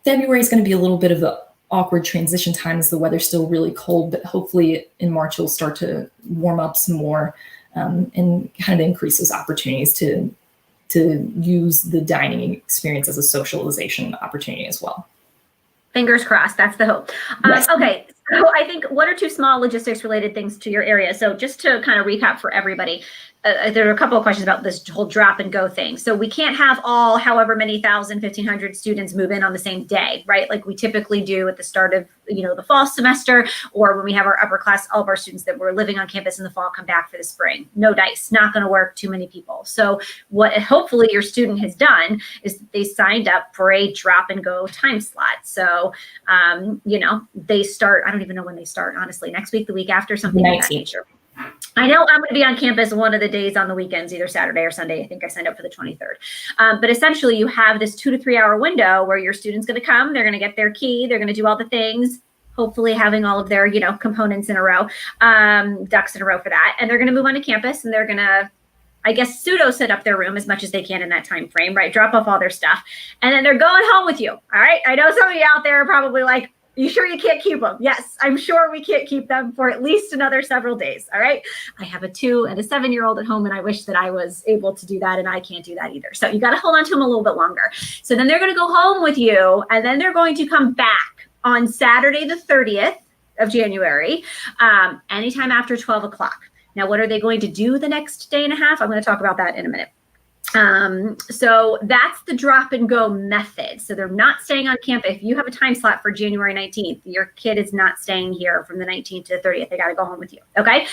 February is going to be a little bit of an awkward transition time as the weather's still really cold, but hopefully in March it'll start to warm up some more and kind of increase those opportunities to use the dining experience as a socialization opportunity as well. Fingers crossed. That's the hope. Yes. Okay. So I think one or two small logistics related things to your area. So just to kind of recap for everybody, there are a couple of questions about this whole drop and go thing. So we can't have all however many 1,500 students move in on the same day, right? Like we typically do at the start of the fall semester, or when we have our upper class, all of our students that were living on campus in the fall come back for the spring. No dice, not going to work, too many people. So what hopefully your student has done is they signed up for a drop and go time slot. So they start, I don't even know when they start, honestly, next week, the week after, something of that nature. I know I'm going to be on campus one of the days on the weekends, either Saturday or Sunday. I think I signed up for the 23rd. But essentially, you have this 2 to 3 hour window where your student's going to come. They're going to get their key. They're going to do all the things, hopefully having all of their, components in a row, ducks in a row for that. And they're going to move on to campus and they're going to, I guess, pseudo set up their room as much as they can in that time frame, right? Drop off all their stuff. And then they're going home with you. All right. I know some of you out there are probably like, you sure you can't keep them? Yes, I'm sure we can't keep them for at least another several days. All right. I have a 2 and a 7-year-old at home, and I wish that I was able to do that, and I can't do that either. So you got to hold on to them a little bit longer. So then they're going to go home with you, and then they're going to come back on Saturday, the 30th of January, anytime after 12 o'clock. Now, what are they going to do the next day and a half? I'm going to talk about that in a minute. So that's the drop and go method. So they're not staying on campus. If you have a time slot for January 19th, your kid is not staying here from the 19th to the 30th. They got to go home with you. Okay.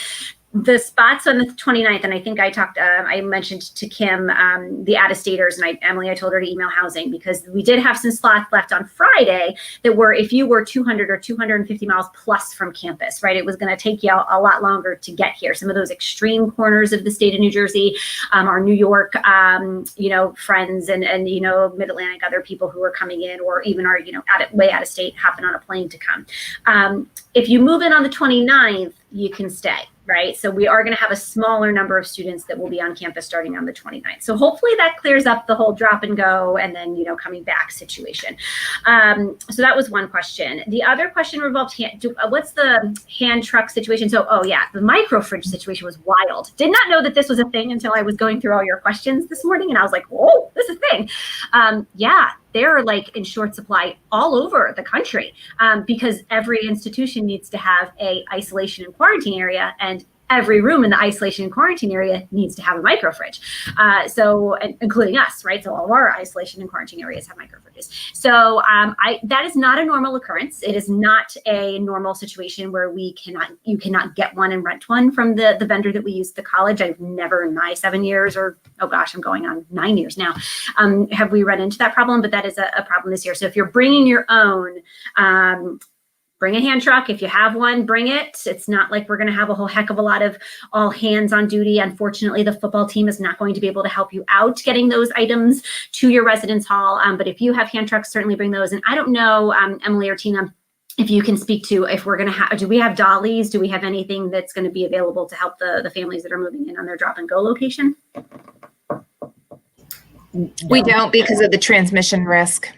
the spots on the 29th, and I think I mentioned to Kim, the out-of-staters, and Emily, I told her to email housing because we did have some slots left on Friday that were, if you were 200 or 250 miles plus from campus, right? It was going to take you a lot longer to get here. Some of those extreme corners of the state of New Jersey, our New York, friends and Mid-Atlantic, other people who are coming in, or even our, way out of state, hopping on a plane to come. If you move in on the 29th, you can stay, right? So we are going to have a smaller number of students that will be on campus starting on the 29th. So hopefully that clears up the whole drop and go and then, coming back situation. So that was one question. The other question revolved, what's the hand truck situation? So, the micro fridge situation was wild. Did not know that this was a thing until I was going through all your questions this morning. And I was like, whoa, this is a thing. They're like in short supply all over the country because every institution needs to have a isolation and quarantine area, and every room in the isolation and quarantine area needs to have a micro fridge. Including us, right? So all of our isolation and quarantine areas have micro fridges. So that is not a normal occurrence. It is not a normal situation where you cannot get one and rent one from the vendor that we use at the college. I've never in my 7 years, or I'm going on 9 years now, have we run into that problem, but that is a problem this year. So if you're bringing your own, bring a hand truck. If you have one, bring it. It's not like we're going to have a whole heck of a lot of all hands on duty. Unfortunately, the football team is not going to be able to help you out getting those items to your residence hall. But if you have hand trucks, certainly bring those. And I don't know, Emily or Tina, if you can speak to if we're going to have, do we have dollies? Do we have anything that's going to be available to help the families that are moving in on their drop and go location? We don't, because of the transmission risk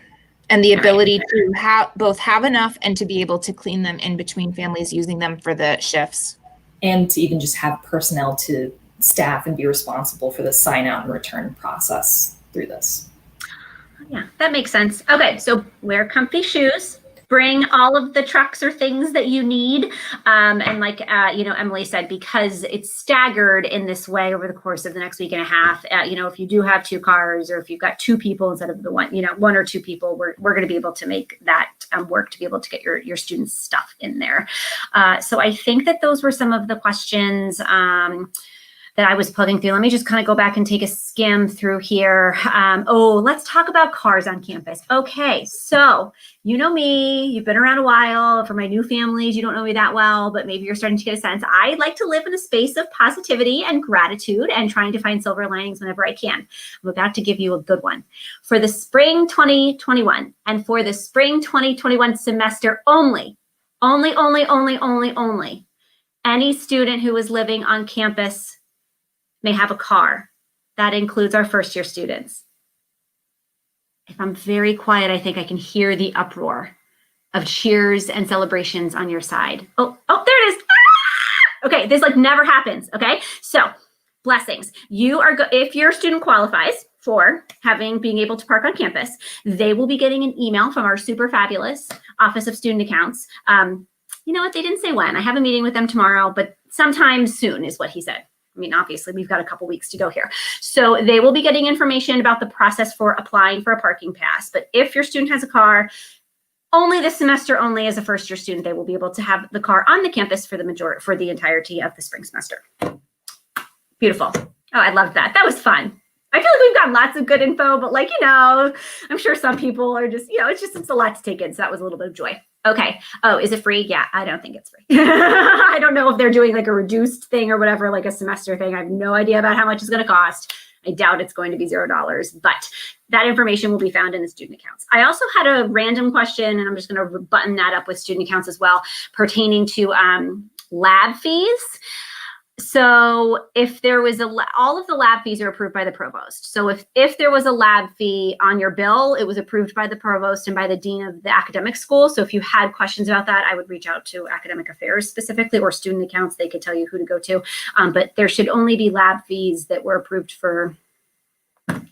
and the ability to have enough and to be able to clean them in between families using them for the shifts. And to even just have personnel to staff and be responsible for the sign out and return process through this. Yeah, that makes sense. Okay, so wear comfy shoes. Bring all of the trucks or things that you need. And like, Emily said, because it's staggered in this way over the course of the next week and a half, if you do have 2 cars, or if you've got 2 people instead of the one or 2 people, we're going to be able to make that work to be able to get your students' stuff in there. So I think that those were some of the questions that I was plugging through. Let me just kind of go back and take a skim through here. Let's talk about cars on campus. Okay, so you know me, you've been around a while. For my new families, you don't know me that well, but maybe you're starting to get a sense. I like to live in a space of positivity and gratitude and trying to find silver linings whenever I can. I'm about to give you a good one. For the spring 2021 and for the spring 2021 semester only, any student who is living on campus may have a car. That includes our first year students. If I'm very quiet, I think I can hear the uproar of cheers and celebrations on your side. Oh, there it is. Ah! Okay, this like never happens, okay? So, blessings. If your student qualifies for being able to park on campus, they will be getting an email from our super fabulous Office of Student Accounts. You know what, they didn't say when. I have a meeting with them tomorrow, but sometime soon is what he said. I mean, obviously, we've got a couple weeks to go here. So they will be getting information about the process for applying for a parking pass. But if your student has a car, only this semester, only as a first year student, they will be able to have the car on the campus for the entirety of the spring semester. Beautiful. Oh, I loved that. That was fun. I feel like we've got lots of good info, but I'm sure some people are just, it's a lot to take in. So that was a little bit of joy. Okay. Oh, is it free? Yeah, I don't think it's free. I don't know if they're doing like a reduced thing or whatever, like a semester thing. I have no idea about how much it's going to cost. I doubt it's going to be $0, but that information will be found in the student accounts. I also had a random question, and I'm just going to button that up with student accounts as well, pertaining to lab fees. So if there was all of the lab fees are approved by the provost. So if there was a lab fee on your bill, it was approved by the provost and by the dean of the academic school. So if you had questions about that, I would reach out to academic affairs specifically, or student accounts. They could tell you who to go to. But there should only be lab fees that were approved for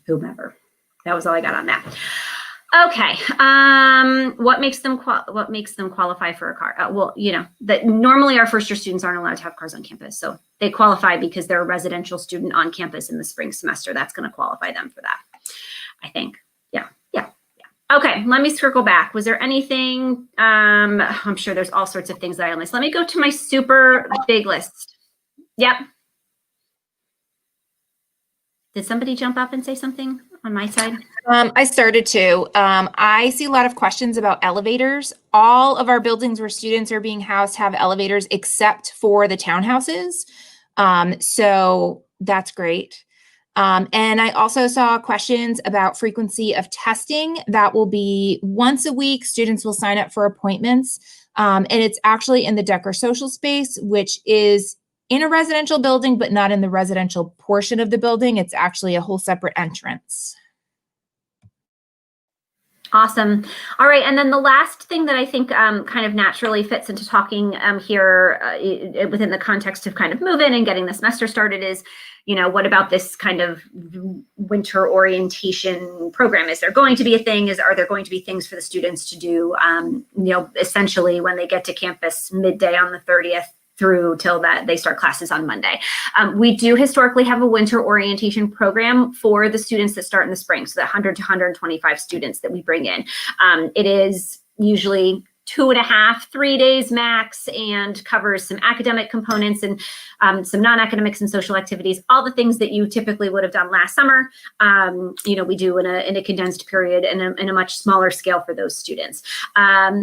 whomever. That was all I got on that. Okay. What makes them qualify for a car? That normally our first year students aren't allowed to have cars on campus. So they qualify because they're a residential student on campus in the spring semester. That's going to qualify them for that, I think. Yeah. Okay. Let me circle back. Was there anything, I'm sure there's all sorts of things that I missed. Let me go to my super big list. Yep. Did somebody jump up and say something on my side? I started to. I see a lot of questions about elevators. All of our buildings where students are being housed have elevators except for the townhouses. So that's great. And I also saw questions about frequency of testing. That will be once a week. Students will sign up for appointments. And it's actually in the Decker social space, which is in a residential building, but not in the residential portion of the building. It's actually a whole separate entrance. Awesome. All right. And then the last thing that I think kind of naturally fits into talking here within the context of kind of move-in and getting the semester started is, what about this kind of winter orientation program? Is there going to be a thing? Are there going to be things for the students to do, essentially when they get to campus midday on the 30th? Through till that they start classes on Monday. We do historically have a winter orientation program for the students that start in the spring. So that 100 to 125 students that we bring in. It is usually 2.5, 3 days max, and covers some academic components and some non-academics and social activities, all the things that you typically would have done last summer. We do in a condensed period and in a much smaller scale for those students.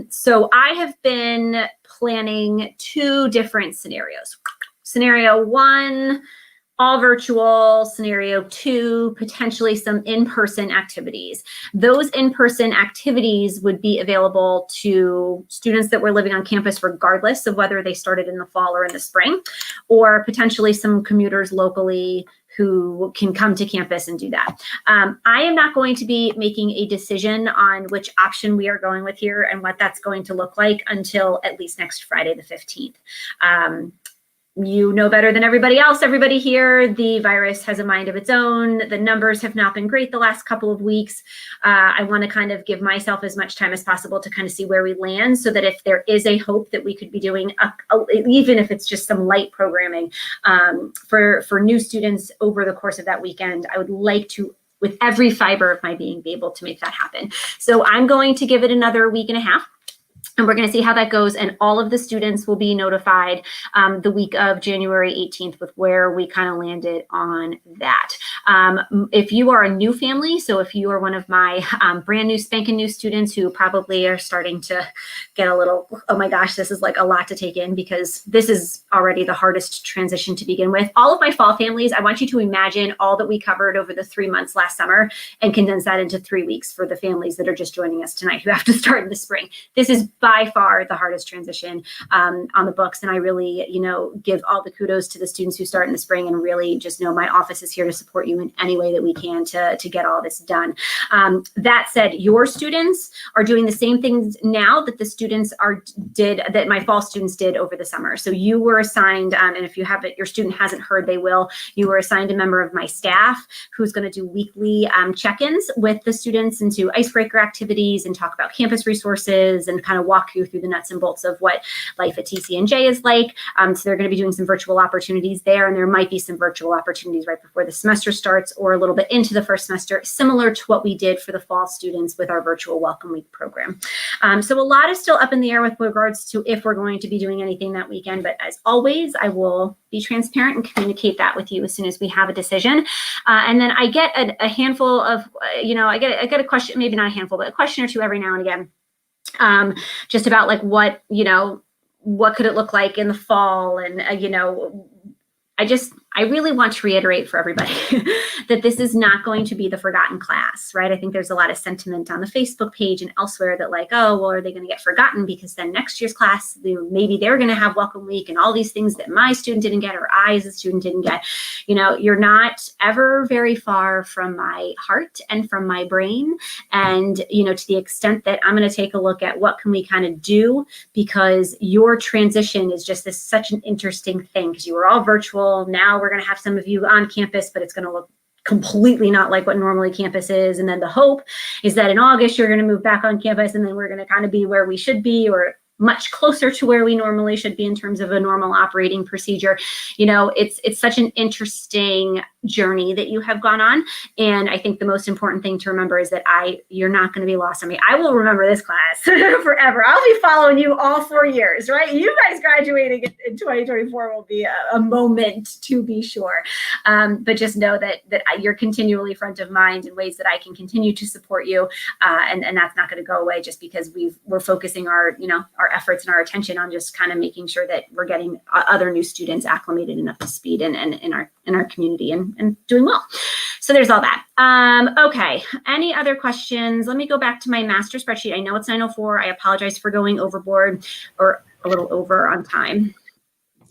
So I have been planning 2 different scenarios. Scenario 1, all virtual. Scenario 2, potentially some in-person activities. Those in-person activities would be available to students that were living on campus regardless of whether they started in the fall or in the spring, or potentially some commuters locally who can come to campus and do that. I am not going to be making a decision on which option we are going with here and what that's going to look like until at least next Friday, the 15th. You know better than everybody else, everybody here, the virus has a mind of its own. The numbers have not been great the last couple of weeks. I want to kind of give myself as much time as possible to kind of see where we land, so that if there is a hope that we could be doing, even if it's just some light programming for new students over the course of that weekend, I would like to, with every fiber of my being, be able to make that happen. So I'm going to give it another week and a half. And we're going to see how that goes. And all of the students will be notified the week of January 18th with where we kind of landed on that. If you are a new family, so if you are one of my brand new spanking new students who probably are starting to get a little, oh my gosh, this is like a lot to take in, because this is already the hardest transition to begin with. All of my fall families, I want you to imagine all that we covered over the 3 months last summer and condense that into 3 weeks for the families that are just joining us tonight who have to start in the spring. This is by far the hardest transition on the books. And I really, give all the kudos to the students who start in the spring, and really just know my office is here to support you in any way that we can to get all this done. That said, your students are doing the same things now that the students that my fall students did over the summer. So you were assigned, and if you haven't, your student hasn't heard, they will, you were assigned a member of my staff who's going to do weekly check-ins with the students into icebreaker activities and talk about campus resources and kind of walk you through the nuts and bolts of what life at TCNJ is like. So they're going to be doing some virtual opportunities there, and there might be some virtual opportunities right before the semester starts or a little bit into the first semester, similar to what we did for the fall students with our virtual Welcome Week program. So a lot is still up in the air with regards to if we're going to be doing anything that weekend, but as always, I will be transparent and communicate that with you as soon as we have a decision. And then I get a handful of, I get a question, maybe not a handful, but a question or two every now and again. Just about like what could it look like in the fall? And, I really want to reiterate for everybody that this is not going to be the forgotten class, right? I think there's a lot of sentiment on the Facebook page and elsewhere that like, oh, well, are they going to get forgotten because then next year's class, maybe they're going to have Welcome Week and all these things that my student didn't get or I as a student didn't get. You're not ever very far from my heart and from my brain. And, to the extent that I'm going to take a look at what can we kind of do, because your transition is just such an interesting thing, because you were all virtual. Now we're going to have some of you on campus, but it's going to look completely not like what normally campus is. And then the hope is that in August, you're going to move back on campus, and then we're going to kind of be where we should be, or much closer to where we normally should be in terms of a normal operating procedure. You know, it's such an interesting journey that you have gone on. And I think the most important thing to remember is that you're not going to be lost on me. I will remember this class forever. I'll be following you all 4 years, right? You guys graduating in 2024 will be a moment to be sure. But just know that you're continually front of mind in ways that I can continue to support you. And that's not going to go away just because we're focusing our efforts and our attention on just kind of making sure that we're getting other new students acclimated and up to speed and in our community and doing well. So there's all that. Okay. Any other questions? Let me go back to my master spreadsheet. I know it's 9:04. I apologize for going overboard or a little over on time.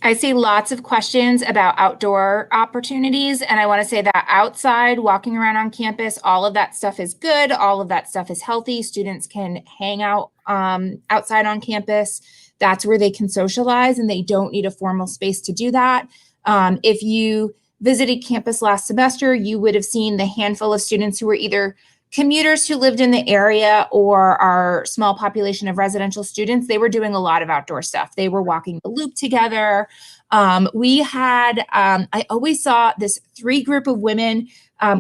I see lots of questions about outdoor opportunities. And I want to say that outside, walking around on campus, all of that stuff is good. All of that stuff is healthy. Students can hang out outside on campus. That's where they can socialize, and they don't need a formal space to do that. If you visited campus last semester, you would have seen the handful of students who were either commuters who lived in the area or our small population of residential students. They were doing a lot of outdoor stuff. They were walking the loop together. We had, I always saw this 3 group of women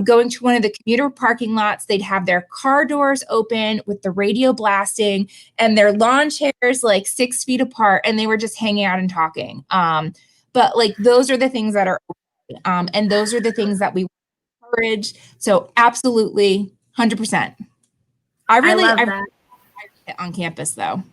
going to one of the commuter parking lots. They'd have their car doors open with the radio blasting and their lawn chairs like 6 feet apart, and they were just hanging out and talking. But like, those are the things that are open, and those are the things that we encourage. So absolutely, 100%. I love that. On campus though.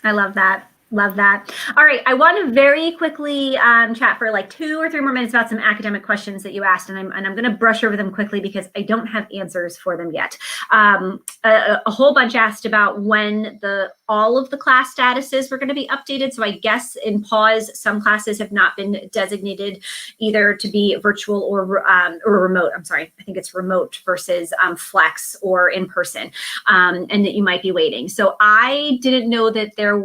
I love that. Love that. All right. I want to very quickly chat for like 2 or 3 more minutes about some academic questions that you asked. And I'm going to brush over them quickly because I don't have answers for them yet. A whole bunch asked about when all of the class statuses were going to be updated. So I guess in pause, some classes have not been designated either to be virtual or remote. I'm sorry. I think it's remote versus flex or in person, and that you might be waiting. So I didn't know that there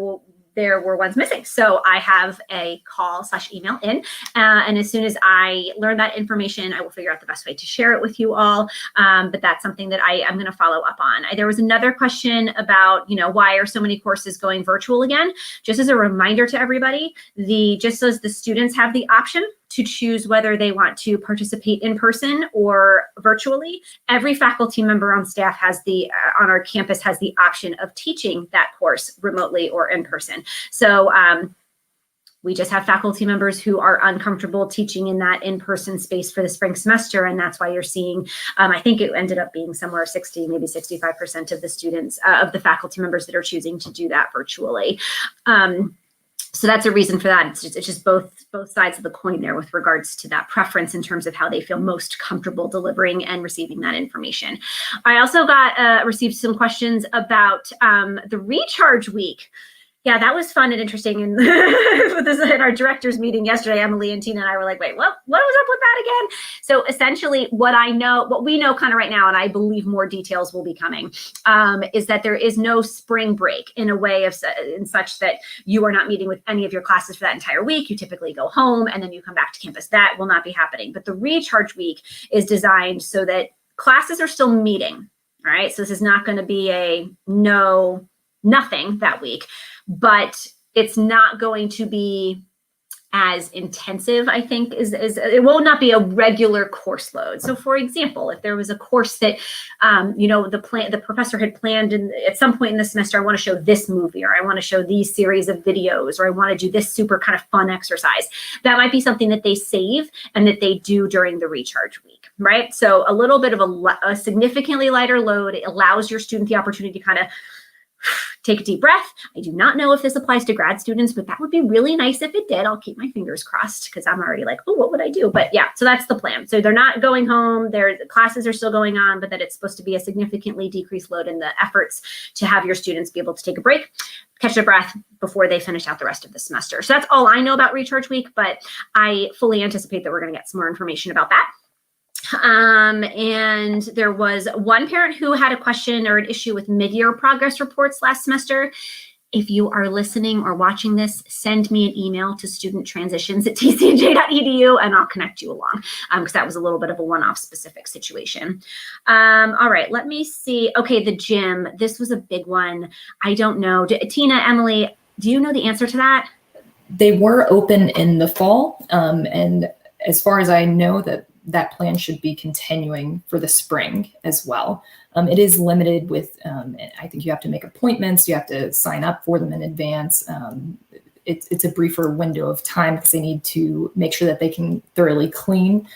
were ones missing. So I have a call/email in. And as soon as I learn that information, I will figure out the best way to share it with you all. But that's something that I'm going to follow up on. There was another question about, why are so many courses going virtual again? Just as a reminder to everybody, just as the students have the option to choose whether they want to participate in person or virtually, every faculty member on staff on our campus has the option of teaching that course remotely or in person. So we just have faculty members who are uncomfortable teaching in that in-person space for the spring semester. And that's why you're seeing, I think it ended up being somewhere 60, maybe 65% of the students, of the faculty members that are choosing to do that virtually. So that's a reason for that. It's just both sides of the coin there with regards to that preference in terms of how they feel most comfortable delivering and receiving that information. I also received some questions about the recharge week. Yeah, that was fun and interesting. And in our directors meeting yesterday, Emily and Tina and I were like, wait, what was up with that again? So essentially what we know kind of right now, and I believe more details will be coming, is that there is no spring break in a way in such that you are not meeting with any of your classes for that entire week. You typically go home and then you come back to campus. That will not be happening. But the recharge week is designed so that classes are still meeting, all right? So this is not going to be a nothing that week. But it's not going to be as intensive, I think, it will not be a regular course load. So for example, if there was a course that, the professor had planned at some point in the semester, I want to show this movie, or I want to show these series of videos, or I want to do this super kind of fun exercise, that might be something that they save and that they do during the recharge week, right? So a little bit of a significantly lighter load. It allows your student the opportunity to kind of take a deep breath. I do not know if this applies to grad students, but that would be really nice if it did. I'll keep my fingers crossed because I'm already like, oh, what would I do? But yeah, so that's the plan. So they're not going home. The classes are still going on, but that it's supposed to be a significantly decreased load in the efforts to have your students be able to take a break, catch their breath before they finish out the rest of the semester. So that's all I know about Recharge Week, but I fully anticipate that we're going to get some more information about that. And there was one parent who had a question or an issue with mid-year progress reports last semester. if you are listening or watching this, send me an email to studenttransitions@tcnj.edu and I'll connect you along, because that was a little bit of a one-off specific situation. All right, let me see. Okay, the gym. This was a big one. I don't know. Tina, Emily, do you know the answer to that? They were open in the fall, and as far as I know, that plan should be continuing for the spring as well. It is limited with, I think you have to make appointments, you have to sign up for them in advance. It's a briefer window of time because they need to make sure that they can thoroughly clean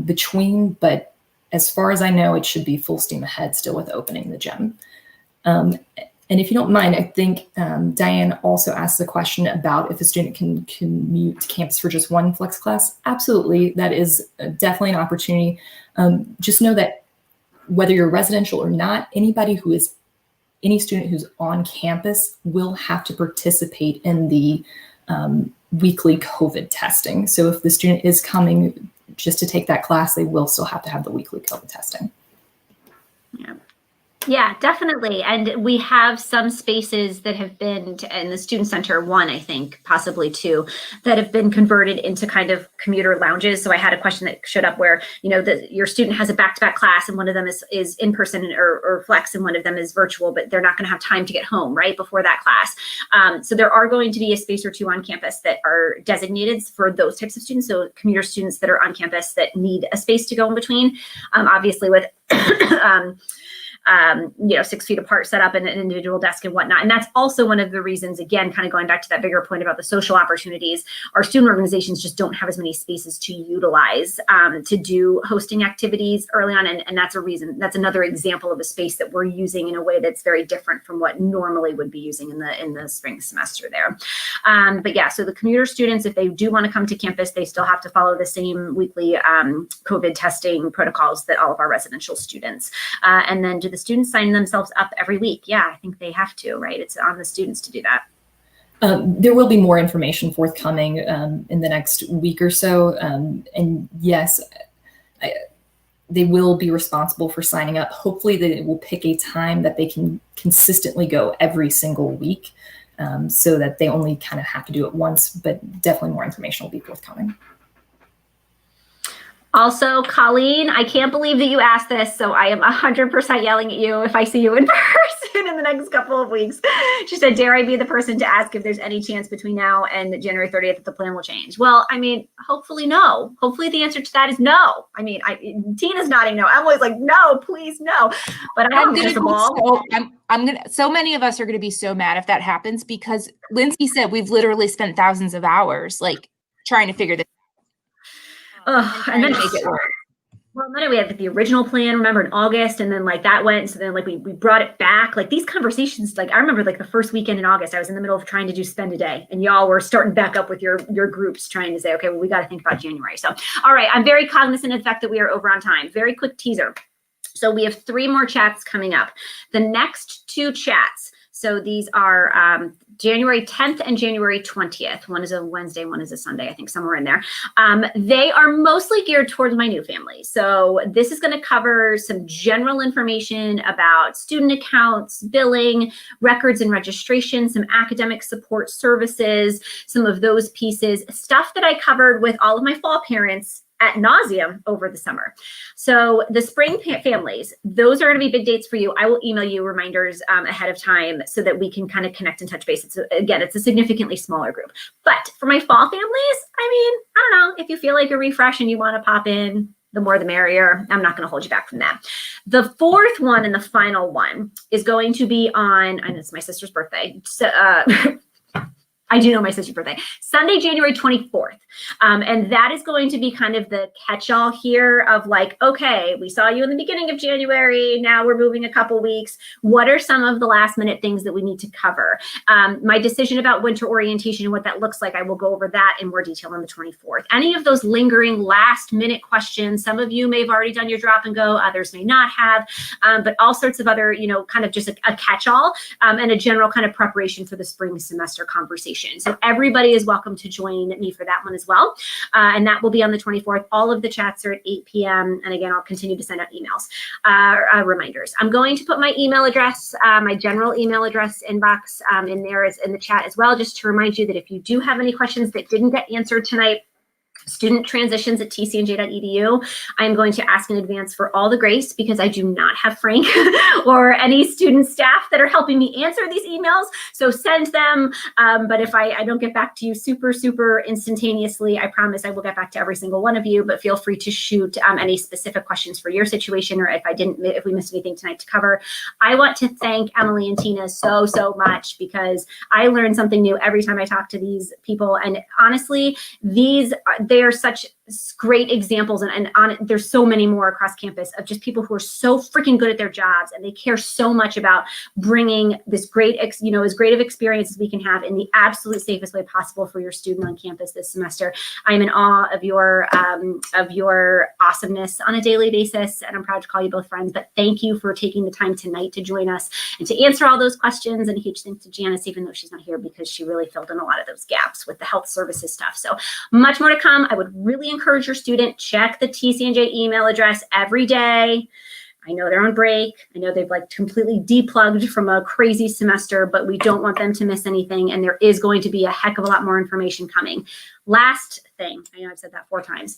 between, but as far as I know, it should be full steam ahead still with opening the gym. And if you don't mind, I think Diane also asked the question about if a student can commute to campus for just one flex class. Absolutely, that is definitely an opportunity. Just know that whether you're residential or not, any student who's on campus will have to participate in the weekly COVID testing. So if the student is coming just to take that class, they will still have to have the weekly COVID testing. Yeah. Yeah, definitely. And we have some spaces that have been in the student center, one, I think, possibly two, that have been converted into kind of commuter lounges. So I had a question that showed up where, your student has a back-to-back class and one of them is in person or flex and one of them is virtual, but they're not going to have time to get home right before that class. So there are going to be a space or two on campus that are designated for those types of students. So commuter students that are on campus that need a space to go in between, obviously with 6 feet apart set up and an individual desk and whatnot. And that's also one of the reasons, again, kind of going back to that bigger point about the social opportunities, our student organizations just don't have as many spaces to utilize to do hosting activities early on. And that's a reason, that's another example of a space that we're using in a way that's very different from what normally would be using in the spring semester there. But yeah, so the commuter students, if they do want to come to campus, they still have to follow the same weekly COVID testing protocols that all of our residential students. And then do the students sign themselves up every week? Yeah, I think they have to, right? It's on the students to do that. There will be more information forthcoming in the next week or so. And yes, they will be responsible for signing up. Hopefully they will pick a time that they can consistently go every single week so that they only kind of have to do it once, but definitely more information will be forthcoming. Also, Colleen, I can't believe that you asked this, so I am 100% yelling at you if I see you in person in the next couple of weeks. She said, dare I be the person to ask if there's any chance between now and January 30th that the plan will change? Well, I mean, hopefully no. Hopefully the answer to that is no. I mean, Tina's nodding no. Emily's like, no, please no. But I'm so many of us are going to be so mad if that happens because Lindsay said we've literally spent thousands of hours like trying to figure this out. And then make it work. Well, then we had the original plan, remember, in August, and then like that went. So then like we brought it back. Like these conversations, like I remember like the first weekend in August, I was in the middle of trying to do spend a day, and y'all were starting back up with your groups trying to say, okay, well, we got to think about January. So, all right, I'm very cognizant of the fact that we are over on time. Very quick teaser. So we have 3 more chats coming up. The next 2 chats. So these are January 10th and January 20th. One is a Wednesday, one is a Sunday, I think somewhere in there. They are mostly geared towards my new family. So this is going to cover some general information about student accounts, billing, records and registration, some academic support services, some of those pieces, stuff that I covered with all of my fall parents ad nauseum over the summer. So the spring families, those are going to be big dates for you. I will email you reminders ahead of time so that we can kind of connect and touch base. It's a significantly smaller group. But for my fall families, I mean, I don't know, if you feel like a refresh and you want to pop in, the more the merrier. I'm not going to hold you back from that. The 4th one and the final one is going to be on, and it's my sister's birthday. So, I do know my sister's birthday, Sunday, January 24th. And that is going to be kind of the catch-all here of like, okay, we saw you in the beginning of January. Now we're moving a couple weeks. What are some of the last minute things that we need to cover? My decision about winter orientation and what that looks like, I will go over that in more detail on the 24th. Any of those lingering last minute questions, some of you may have already done your drop and go, others may not have, but all sorts of other, kind of just a catch-all and a general kind of preparation for the spring semester conversation application. So everybody is welcome to join me for that one as well. And that will be on the 24th. All of the chats are at 8 p.m. And again, I'll continue to send out emails, reminders. I'm going to put my email address, my general email address inbox in there as in the chat as well, just to remind you that if you do have any questions that didn't get answered tonight, studenttransitions@tcnj.edu. I'm going to ask in advance for all the grace because I do not have Frank or any student staff that are helping me answer these emails. So send them. But if I don't get back to you super instantaneously, I promise I will get back to every single one of you. But feel free to shoot any specific questions for your situation, or if we missed anything tonight to cover. I want to thank Emily and Tina so much because I learn something new every time I talk to these people. And honestly, they are such great examples, and there's so many more across campus of just people who are so freaking good at their jobs, and they care so much about bringing this great, as great of experience as we can have in the absolute safest way possible for your student on campus this semester. I'm in awe of your awesomeness on a daily basis, and I'm proud to call you both friends. But thank you for taking the time tonight to join us and to answer all those questions. And a huge thanks to Janice, even though she's not here, because she really filled in a lot of those gaps with the health services stuff. So much more to come. I would really encourage your student, check the TCNJ email address every day. I know they're on break. I know they've completely deplugged from a crazy semester, but we don't want them to miss anything. And there is going to be a heck of a lot more information coming. Last thing, I know I've said that 4 times.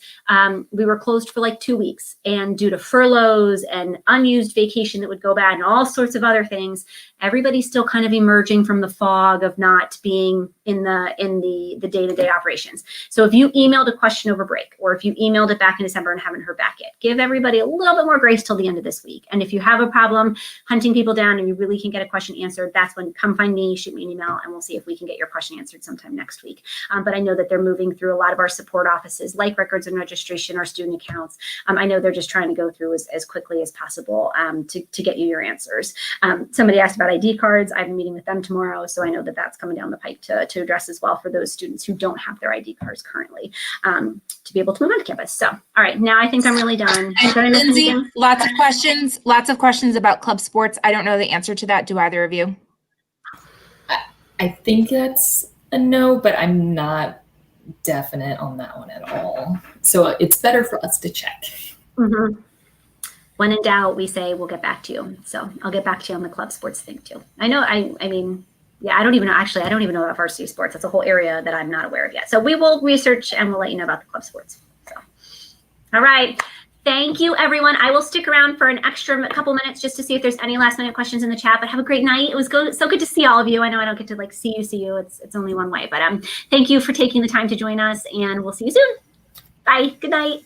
We were closed for 2 weeks, and due to furloughs and unused vacation that would go bad and all sorts of other things, everybody's still kind of emerging from the fog of not being in the day-to-day operations. So if you emailed a question over break, or if you emailed it back in December and haven't heard back yet, give everybody a little bit more grace till the end of this week. And if you have a problem hunting people down and you really can't get a question answered, that's when come find me, shoot me an email, and we'll see if we can get your question answered sometime next week. But I know that they're moving through a lot of our support offices, like records and registration, our student accounts. I know they're just trying to go through as quickly as possible to get you your answers. Somebody asked about ID cards. I have a meeting with them tomorrow, so I know that that's coming down the pipe to address as well for those students who don't have their ID cards currently, to be able to move on to campus. So, all right, now I think I'm really done. Lindsay, lots of questions about club sports. I don't know the answer to that. Do either of you? I think that's a no, but I'm not definite on that one at all. So it's better for us to check. Mm-hmm. When in doubt, we say we'll get back to you. So I'll get back to you on the club sports thing too. I know, I mean, yeah, I don't even know. Actually, I don't even know about varsity sports. That's a whole area that I'm not aware of yet. So we will research and we'll let you know about the club sports. So, all right. Thank you, everyone. I will stick around for an extra couple minutes just to see if there's any last minute questions in the chat, but have a great night. It was so good to see all of you. I know I don't get to see you. It's only one way, but thank you for taking the time to join us, and we'll see you soon. Bye. Good night.